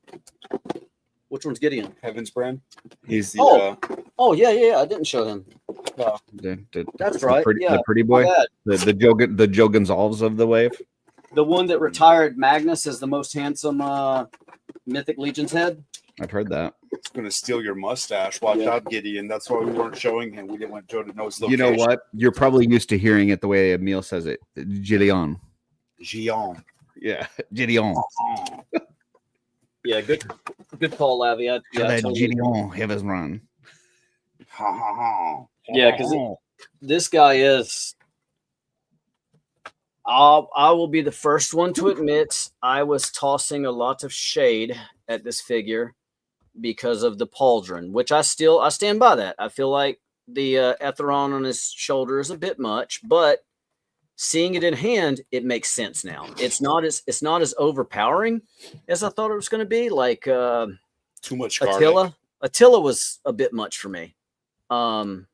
Which one's Gideon? Heaven's Brand. He's the yeah. I didn't show him. That's right. The pretty boy. The Joe Gonzalez of the wave. The one that retired Magnus as the most handsome Mythic Legions head. I've heard that. It's going to steal your mustache. Watch out, Gideon. That's why we weren't showing him. We didn't want Joe to know his location. You know what? You're probably used to hearing it the way Emil says it. Gideon. Yeah, Gideon. Yeah, good call, Lavi. Gideon have his run. Yeah, because this guy is. I will be the first one to admit I was tossing a lot of shade at this figure because of the pauldron, which I stand by that. I feel like the Etheron on his shoulder is a bit much, but seeing it in hand, it makes sense now. It's not as overpowering as I thought it was going to be. Like too much garlic. Attila was a bit much for me. The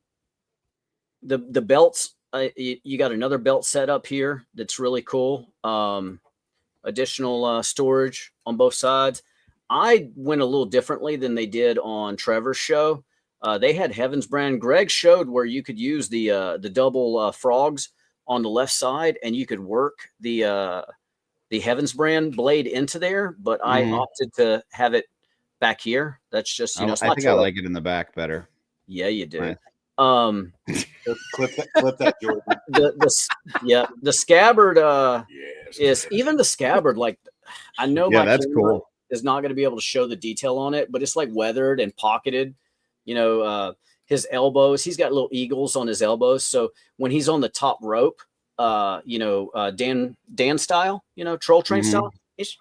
belts. You got another belt set up here that's really cool. Additional storage on both sides. I went a little differently than they did on Trevor's show. They had Heaven's Brand. Greg showed where you could use the double frogs on the left side, and you could work the Heaven's Brand blade into there. But I opted to have it back here. That's just I think I like it in the back better. Yeah, you do. Right. Clip that, Jordan. The scabbard is even the scabbard. Like I know, that's cool. Is not going to be able to show the detail on it, but it's like weathered and pocketed. his elbows. He's got little eagles on his elbows. So when he's on the top rope, Dan style, troll train style, he's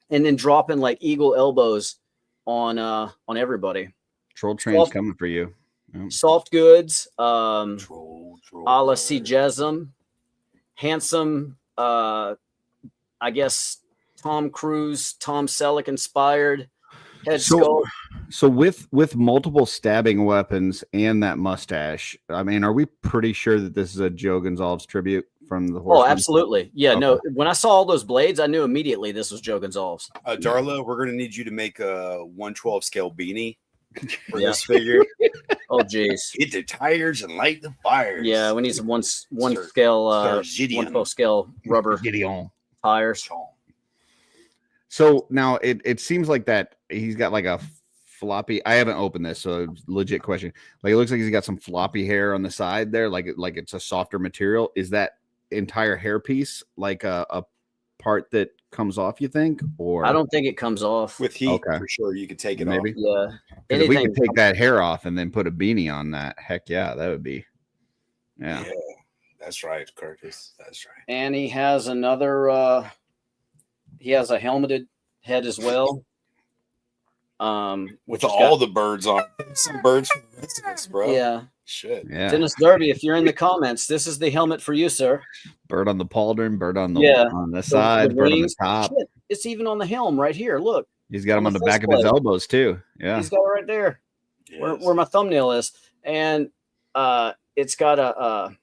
and then dropping like eagle elbows on everybody. Troll train's coming for you. Yep. Soft goods, Troll, a la Jesum, handsome, I guess Tom Cruise, Tom Selleck inspired head sculpt. So with multiple stabbing weapons and that mustache, I mean, are we pretty sure that this is a Joe Gonzalez tribute from the Horseman? Oh, absolutely. Yeah, okay. No, when I saw all those blades, I knew immediately this was Joe Gonzalez. Darla, we're going to need you to make a 112 scale beanie for this figure. Oh, geez. Hit the tires and light the fires. Yeah, we need some one scale, 112 scale rubber Gideon tires. So now it seems like that he's got like a floppy. I haven't opened this, so legit question. Like, it looks like he's got some floppy hair on the side there, like it's a softer material. Is that entire hair piece like a part that comes off, you think? Or I don't think it comes off with heat. Okay. For sure, you could take it maybe. Off. Yeah, if we could take that hair off and then put a beanie on that, heck yeah, that would be. Yeah, that's right, Curtis. That's right. And he has another. He has a helmeted head as well. With all the birds on. Some birds from the rest of us, bro. Yeah. Shit. Yeah. Dennis Derby, if you're in the comments, this is the helmet for you, sir. Bird on the pauldron, bird on the side, bird on the top. Shit. It's even on the helm right here. Look. He's got him on the back of his elbows too. Yeah. He's got it right there. Yes. Where my thumbnail is. And it's got a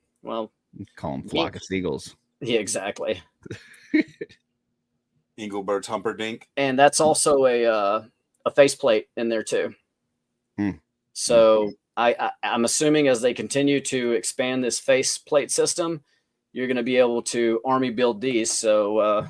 call them flock of seagulls. Yeah, exactly. Engelbert's Humperdinck. And that's also a faceplate in there too. So I'm assuming as they continue to expand this faceplate system, you're going to be able to army build these. So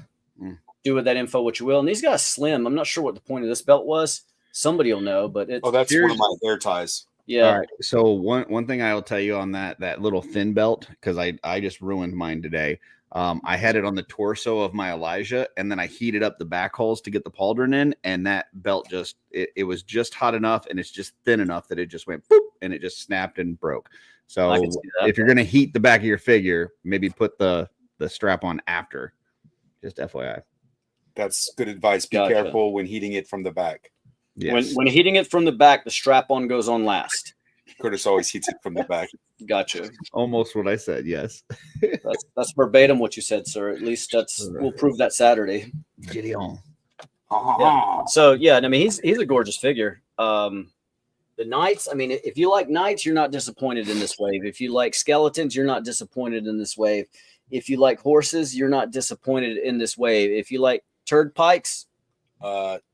do with that info what you will. And these guys slim. I'm not sure what the point of this belt was. Somebody will know, but it's that's one of my hair ties. Yeah. All right. So one thing I will tell you on that little thin belt, because I just ruined mine today. I had it on the torso of my Elijah, and then I heated up the back holes to get the pauldron in, and that belt it was just hot enough, and it's just thin enough that it just went boop, and it just snapped and broke. So if you're going to heat the back of your figure, maybe put the strap on after. Just FYI. That's good advice. Be careful when heating it from the back. Yes. When heating it from the back, the strap on goes on last. Curtis always heats it from the back. Gotcha. Almost what I said. Yes. that's verbatim what you said, sir. At least we'll prove that Saturday. Gideon. Yeah. So yeah, I mean he's a gorgeous figure. The knights, I mean, if you like knights, you're not disappointed in this wave. If you like skeletons, you're not disappointed in this wave. If you like horses, you're not disappointed in this wave. If you like pikes,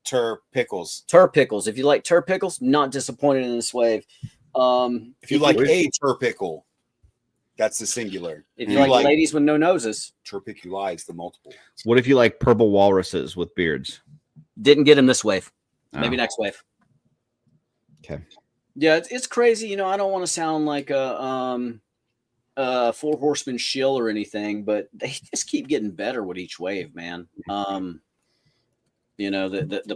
Tur-pickles. Tur-pickles. If you like Tur-pickles, not disappointed in this wave. If you like a Tur-pickle, that's the singular. If you like ladies with no noses, Tur-piculize, the multiple. What if you like purple walruses with beards? Didn't get him this wave. Maybe next wave. Okay. Yeah, it's crazy. I don't want to sound like a Four Horsemen shill or anything, but they just keep getting better with each wave, man. The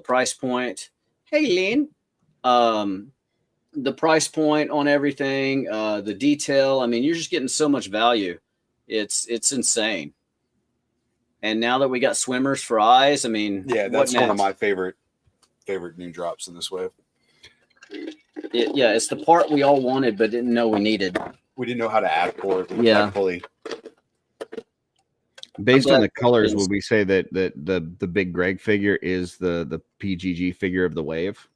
price point. Hey, Lynn. The price point on everything, the detail. I mean, you're just getting so much value. It's insane. And now that we got swimmers for eyes, I mean, that's one of my favorite new drops in this wave. It's the part we all wanted but didn't know we needed. We didn't know how to add for it. Based on the colors, would we say that the big Greg figure is the PGG figure of the wave?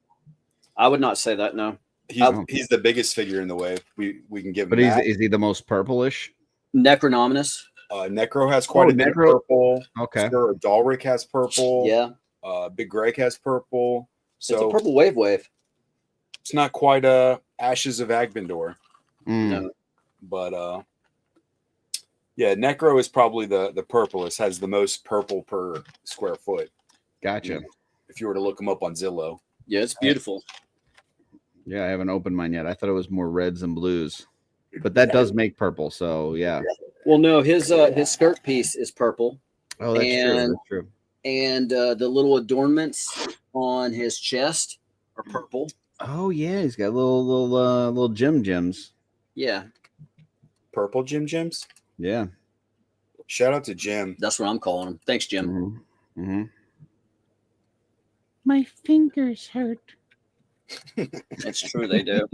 I would not say that. No. He's the biggest figure in the wave. We can give him. But is he the most purplish? Necronominus. Necro has quite a bit of purple. Okay. Dalric has purple. Yeah. Big Greg has purple. So it's a purple wave. It's not quite Ashes of Agbendor. No. But Necro is probably the purplest, has the most purple per square foot. Gotcha. If you were to look him up on Zillow. Yeah, it's beautiful. Yeah, I haven't opened mine yet. I thought it was more reds and blues, but that does make purple. So yeah. Well, no, his skirt piece is purple. Oh, that's true. That's true. And the little adornments on his chest are purple. Oh yeah, he's got little gems. Yeah, Purple Jims. Yeah. Shout out to Jim. that's what I'm calling him. Thanks, Jim. Mm-hmm. Mm-hmm. My fingers hurt. It's true, they do.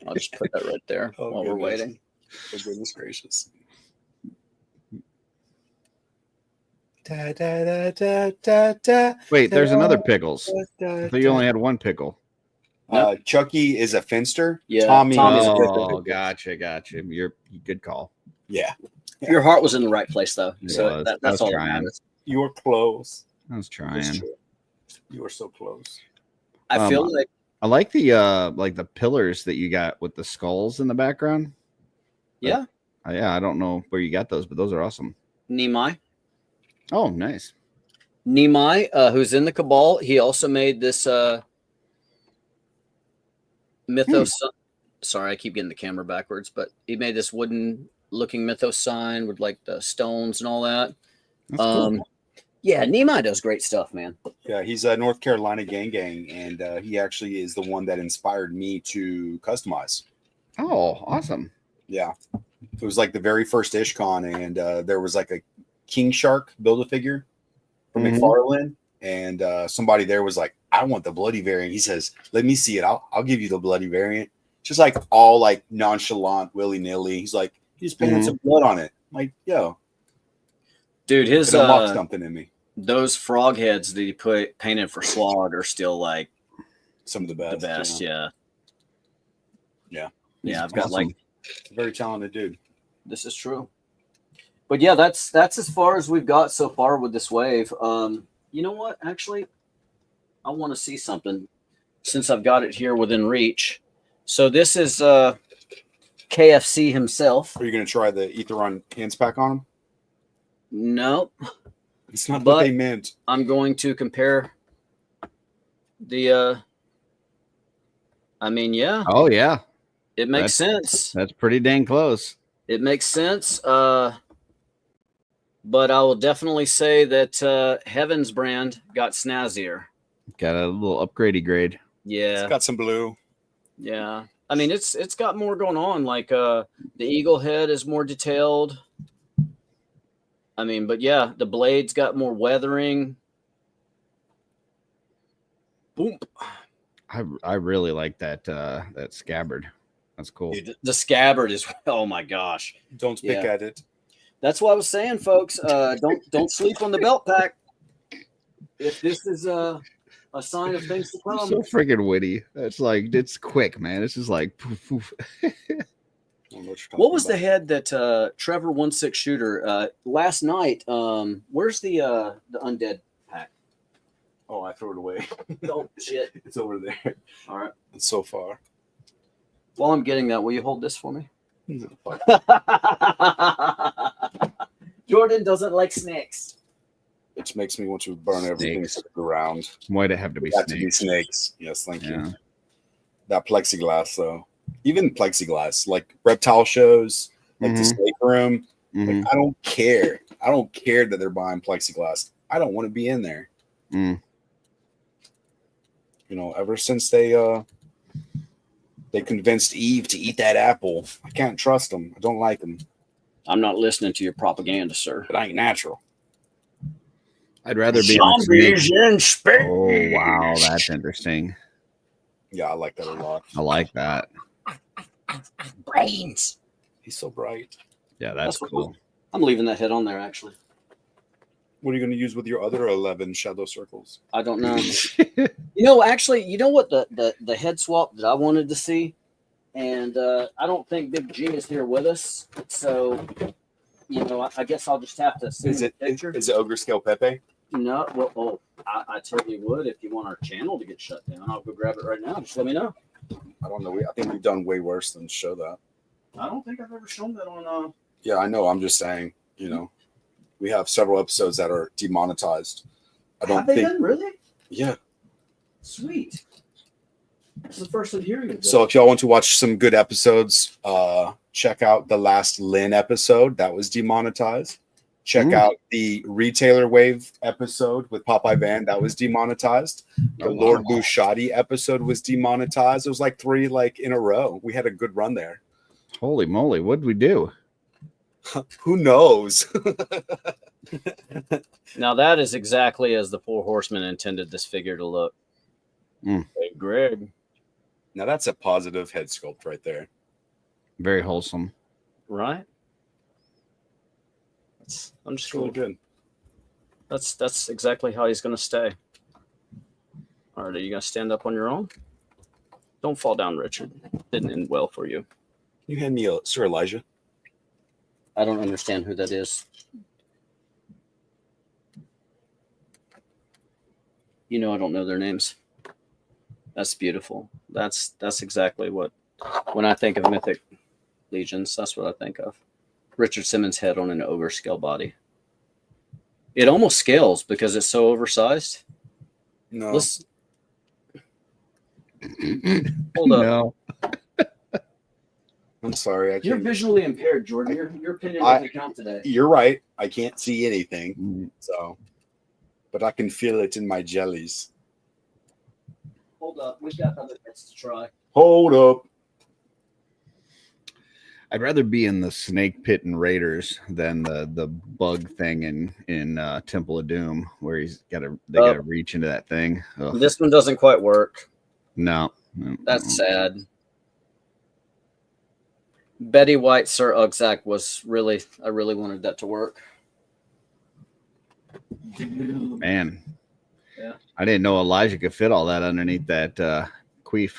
I'll just put that right there Oh, while we're goodness. waiting. Oh, goodness gracious. Da, da, da, da, da, da, Wait, there's da, another pickles. da, I thought you only had one pickle. Chucky is a finster. Yeah, Tommy's Tommy's a a Oh, gotcha. You're good call. Yeah, Your heart was in the right place, though. It So was. I that's was all that trying. matters. you were close. I was That's trying. true. You were so close. I feel like I like the pillars that you got with the skulls in the background. yeah, Yeah, I don't know where you got those, but those are awesome. Nimai. Oh, nice. Nimai, who's in the Cabal, he also made this mythos. Sorry, I keep getting the camera backwards, but he made this wooden looking mythos sign with like the stones and all that. That's cool. Yeah, Nimai does great stuff, man. Yeah, he's a North Carolina gang, and he actually is the one that inspired me to customize. Oh, awesome. Yeah, it was like the very first IshCon, and there was like a King Shark Build-A-Figure from Mhm. McFarlane, and somebody there was like, "I want the bloody variant." He says, "Let me see it. I'll give you the bloody variant." Just like all like nonchalant, willy nilly. He's like, "He just painted Mhm. some blood on it." I'm like, yo, Dude, his it unlocked something in me. those frog heads that he painted for Slog are still like Some of the best. the best. Yeah. Yeah. Yeah, I've He's got like awesome. Very talented dude. this is true. But yeah, that's as far as we've got so far with this wave. You know what? Actually, I want to see something since I've got it here within reach. So this is KFC himself. Are you going to try the Aetheron hands pack on him? Nope. It's not But- what they meant. I'm going to compare the I mean, yeah, Oh, yeah. it makes sense. That's pretty dang close. It makes sense. But I will definitely say that Heaven's brand got snazzier. Got a little upgradey grade. Yeah. It's got some blue. Yeah. I mean, it's got more going on. Like the eagle head is more detailed. I mean, but yeah, the blade's got more weathering. Boom. I really like that scabbard. That's cool. Dude, the scabbard is oh my gosh. Don't pick Yeah. at it. That's what I was saying, folks. Don't sleep on the belt pack. If this is a sign of things to come. So freaking witty. It's quick, man. It's just like poof, poof. I don't know you're talking What was the about. head that Trevor 1-6 shooter last night? Where's the undead pack? Oh, I threw it away. Oh shit! It's over there. All right. It's so far. While I'm getting that, will you hold this for me? Jordan doesn't like snakes. Which makes me want to burn everything Snakes. to the ground. Why'd it have to be Got to be snakes? snakes. Yes, thank Yeah. you. That plexiglass, though. Even plexiglass, like reptile shows, like the Mhm. snake room. Mhm. Like, I don't care. I don't care that they're buying plexiglass. I don't want to be in there. Mm. You know, ever since they convinced Eve to eat that apple, I can't trust them. I don't like them. I'm not listening to your propaganda, sir. But I ain't natural. I'd rather be on a snake. Zombies in space. Oh wow, that's interesting. Yeah, I like that a lot. I like that. Brains. He's so bright. Yeah, that's That's cool. I'm leaving that head on there. Actually, What are you going to use with your other 11 shadow circles? I don't know. Actually, you know what the head swap that I wanted to see, and I don't think Big G is here with us, so I guess I'll just have to see Is the it picture. is it Ogre Scale Pepe? No, well, I totally would if you want our channel to get shut down. I'll go grab it right now. Just let me know. I don't know. I think we've done way worse than show that. I don't think I've ever shown that on. Yeah, I know. I'm just saying, we have several episodes that are demonetized. I don't Have they think. been really? Yeah. Sweet. This is the first I'm hearing of that. So if y'all want to watch some good episodes, check out the last Lynn episode that was demonetized. Check out the Retailer Wave episode with Popeye Van. That was demonetized. The Lord Bushati episode was demonetized. It was like 3 in a row. We had a good run there. Holy moly. What did we do? Who knows? Now that is exactly as the Four Horsemen intended this figure to look. Hey, Greg. Now that's a positive head sculpt right there. Very wholesome. Right? I'm just really good. That's exactly how he's going to stay. All right, are you going to stand up on your own? Don't fall down, Richard. Didn't end well for you. Can you hand me Sir Elijah? I don't understand who that is. You know I don't know their names. That's beautiful. That's exactly what, when I think of Mythic Legions, that's what I think of. Richard Simmons' head on an ogre scale body. It almost scales because it's so oversized. No. Listen. Hold up. No. I'm sorry. You're visually impaired, Jordan. Your opinion doesn't count today. You're right. I can't see anything. So, but I can feel it in my jellies. Hold up. We've got other bits to try. Hold up. I'd rather be in the snake pit and Raiders than the bug thing in Temple of Doom, where they gotta reach into that thing. Ugh. This one doesn't quite work. No. That's sad. Betty White, Sir Ugzak I really wanted that to work. Man. Yeah. I didn't know Elijah could fit all that underneath that queef.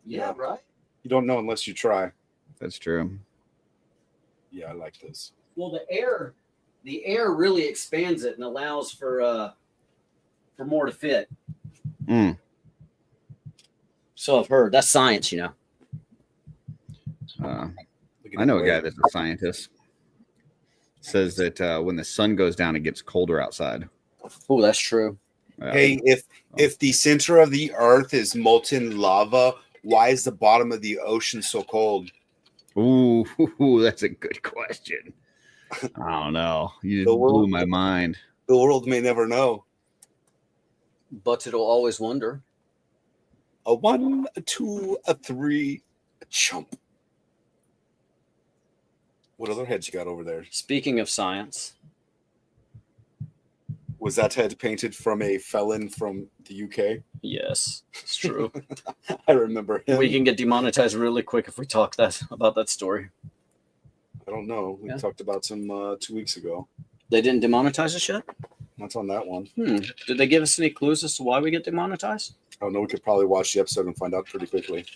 Yeah, right. You don't know unless you try. That's true. Yeah, I like this. Well, the air really expands it and allows for more to fit. So I've heard. That's science, you know. I know a guy that's a scientist. Says that when the sun goes down, it gets colder outside. Oh, that's true. Hey, if the center of the earth is molten lava, why is the bottom of the ocean so cold? Ooh, that's a good question. I don't know. You just blew my mind. The world may never know. But it'll always wonder. A 1, a 2, a 3, a chump. What other heads you got over there? Speaking of science. Was that head painted from a felon from the UK? Yes, it's true. I remember him. We can get demonetized really quick if we talk about that story. I don't know. We talked about some 2 weeks ago. They didn't demonetize us yet? Not on that one. Did they give us any clues as to why we get demonetized? I don't know. We could probably watch the episode and find out pretty quickly.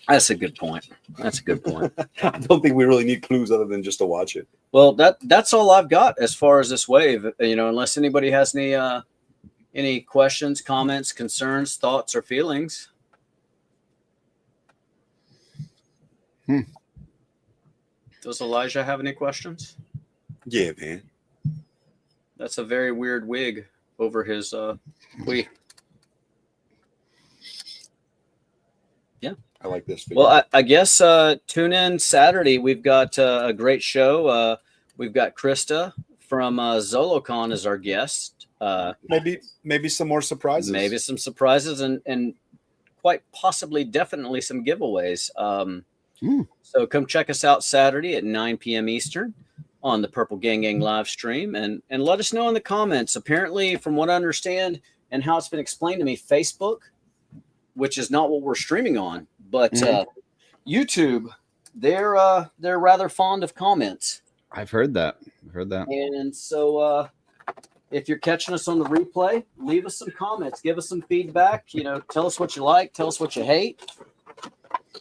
That's a good point. That's a good point. I don't think we really need clues other than just to watch it. Well, that's all I've got as far as this wave. You know, unless anybody has any questions, comments, concerns, thoughts, or feelings. Does Elijah have any questions? Yeah, man. That's a very weird wig over his wig. Yeah. I like this video. Well, I guess tune in Saturday. We've got a great show. We've got Krista from Zolocon as our guest. Maybe some more surprises. Maybe some surprises and quite possibly definitely some giveaways. So come check us out Saturday at 9 p.m. Eastern on the Purple Gang live stream and let us know in the comments. Apparently, from what I understand and how it's been explained to me, Facebook, which is not what we're streaming on, but YouTube, they're rather fond of comments. I've heard that. And so if you're catching us on the replay, leave us some comments, give us some feedback. You know, tell us what you like, tell us what you hate.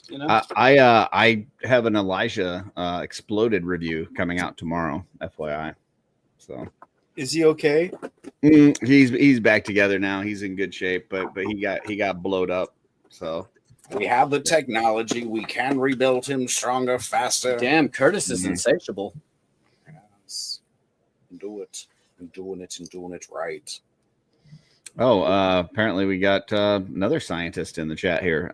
You know, I have an Elijah Exploded review coming out tomorrow, FYI. So is he okay? He's back together now. He's in good shape, but he got blowed up. So we have the technology. We can rebuild him stronger, faster. Damn, Curtis is insatiable. Yes. Do it. I'm doing it right. Oh, apparently we got another scientist in the chat here.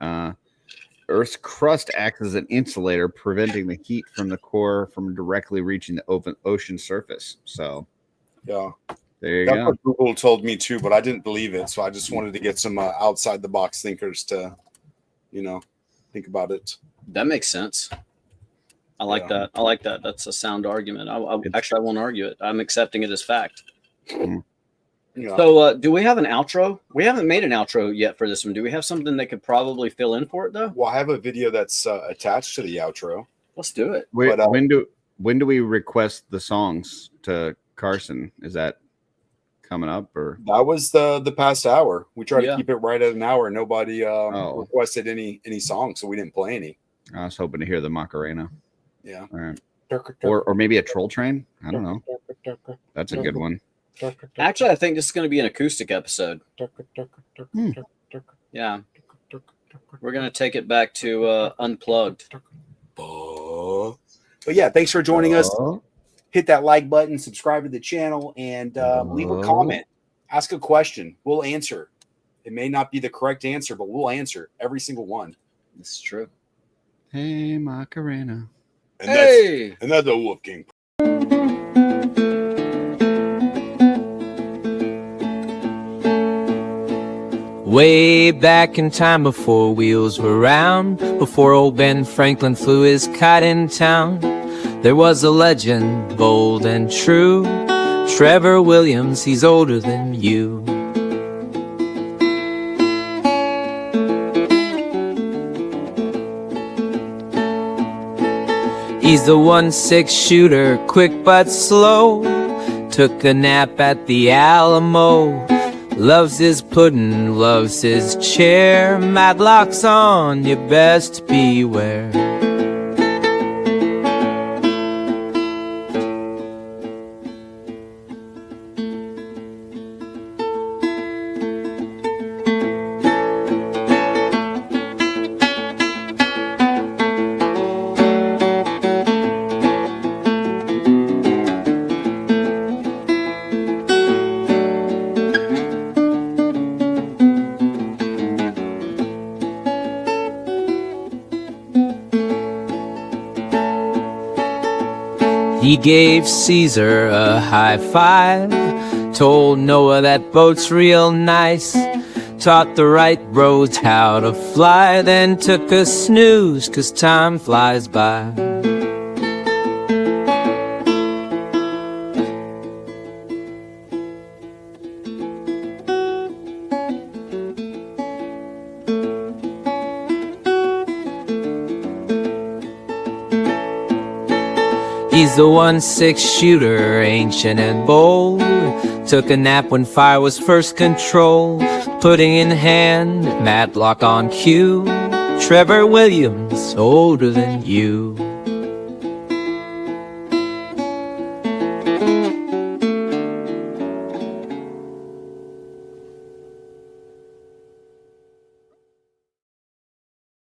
Earth's crust acts as an insulator, preventing the heat from the core from directly reaching the ocean surface. So, Yeah, there you that's go. what Google told me too, but I didn't believe it. So I just wanted to get some outside the box thinkers to, think about it. That makes sense. I like that. I like that. That's a sound argument. I won't argue it. I'm accepting it as fact. Yeah. So, do we have an outro? We haven't made an outro yet for this one. Do we have something that could probably fill in for it, though? Well, I have a video that's attached to the outro. Let's do it. Wait, when do we request the songs to Carson? Is that coming up, or That was the past hour. We try to keep it right at an hour. Nobody requested any songs, so we didn't play any. I was hoping to hear the Macarena. Yeah. All right. Or maybe a Troll Train. I don't know. That's a good one. Actually, I think this is going to be an acoustic episode. Yeah. We're going to take it back to Unplugged. But yeah, thanks for joining us. Hit that like button, subscribe to the channel, and leave a comment. Ask a question. We'll answer. It may not be the correct answer, but we'll answer every single one. This is true. Hey, Macarena. And that's the Wolf King. Way back in time before wheels were round, before old Ben Franklin flew his kite in town, there was a legend, bold and true. Trevor Williams, he's older than you. He's the 1-6 shooter, quick but slow. Took a nap at the Alamo. Loves his pudding, loves his chair. Matlock's on, you best beware. He gave Caesar a high five, told Noah that boat's real nice, taught the right bros how to fly, then took a snooze 'cause time flies by. He's the 1-6 shooter, ancient and bold. Took a nap when fire was first controlled. Pudding in hand, Matlock on cue. Trevor Williams, older than you.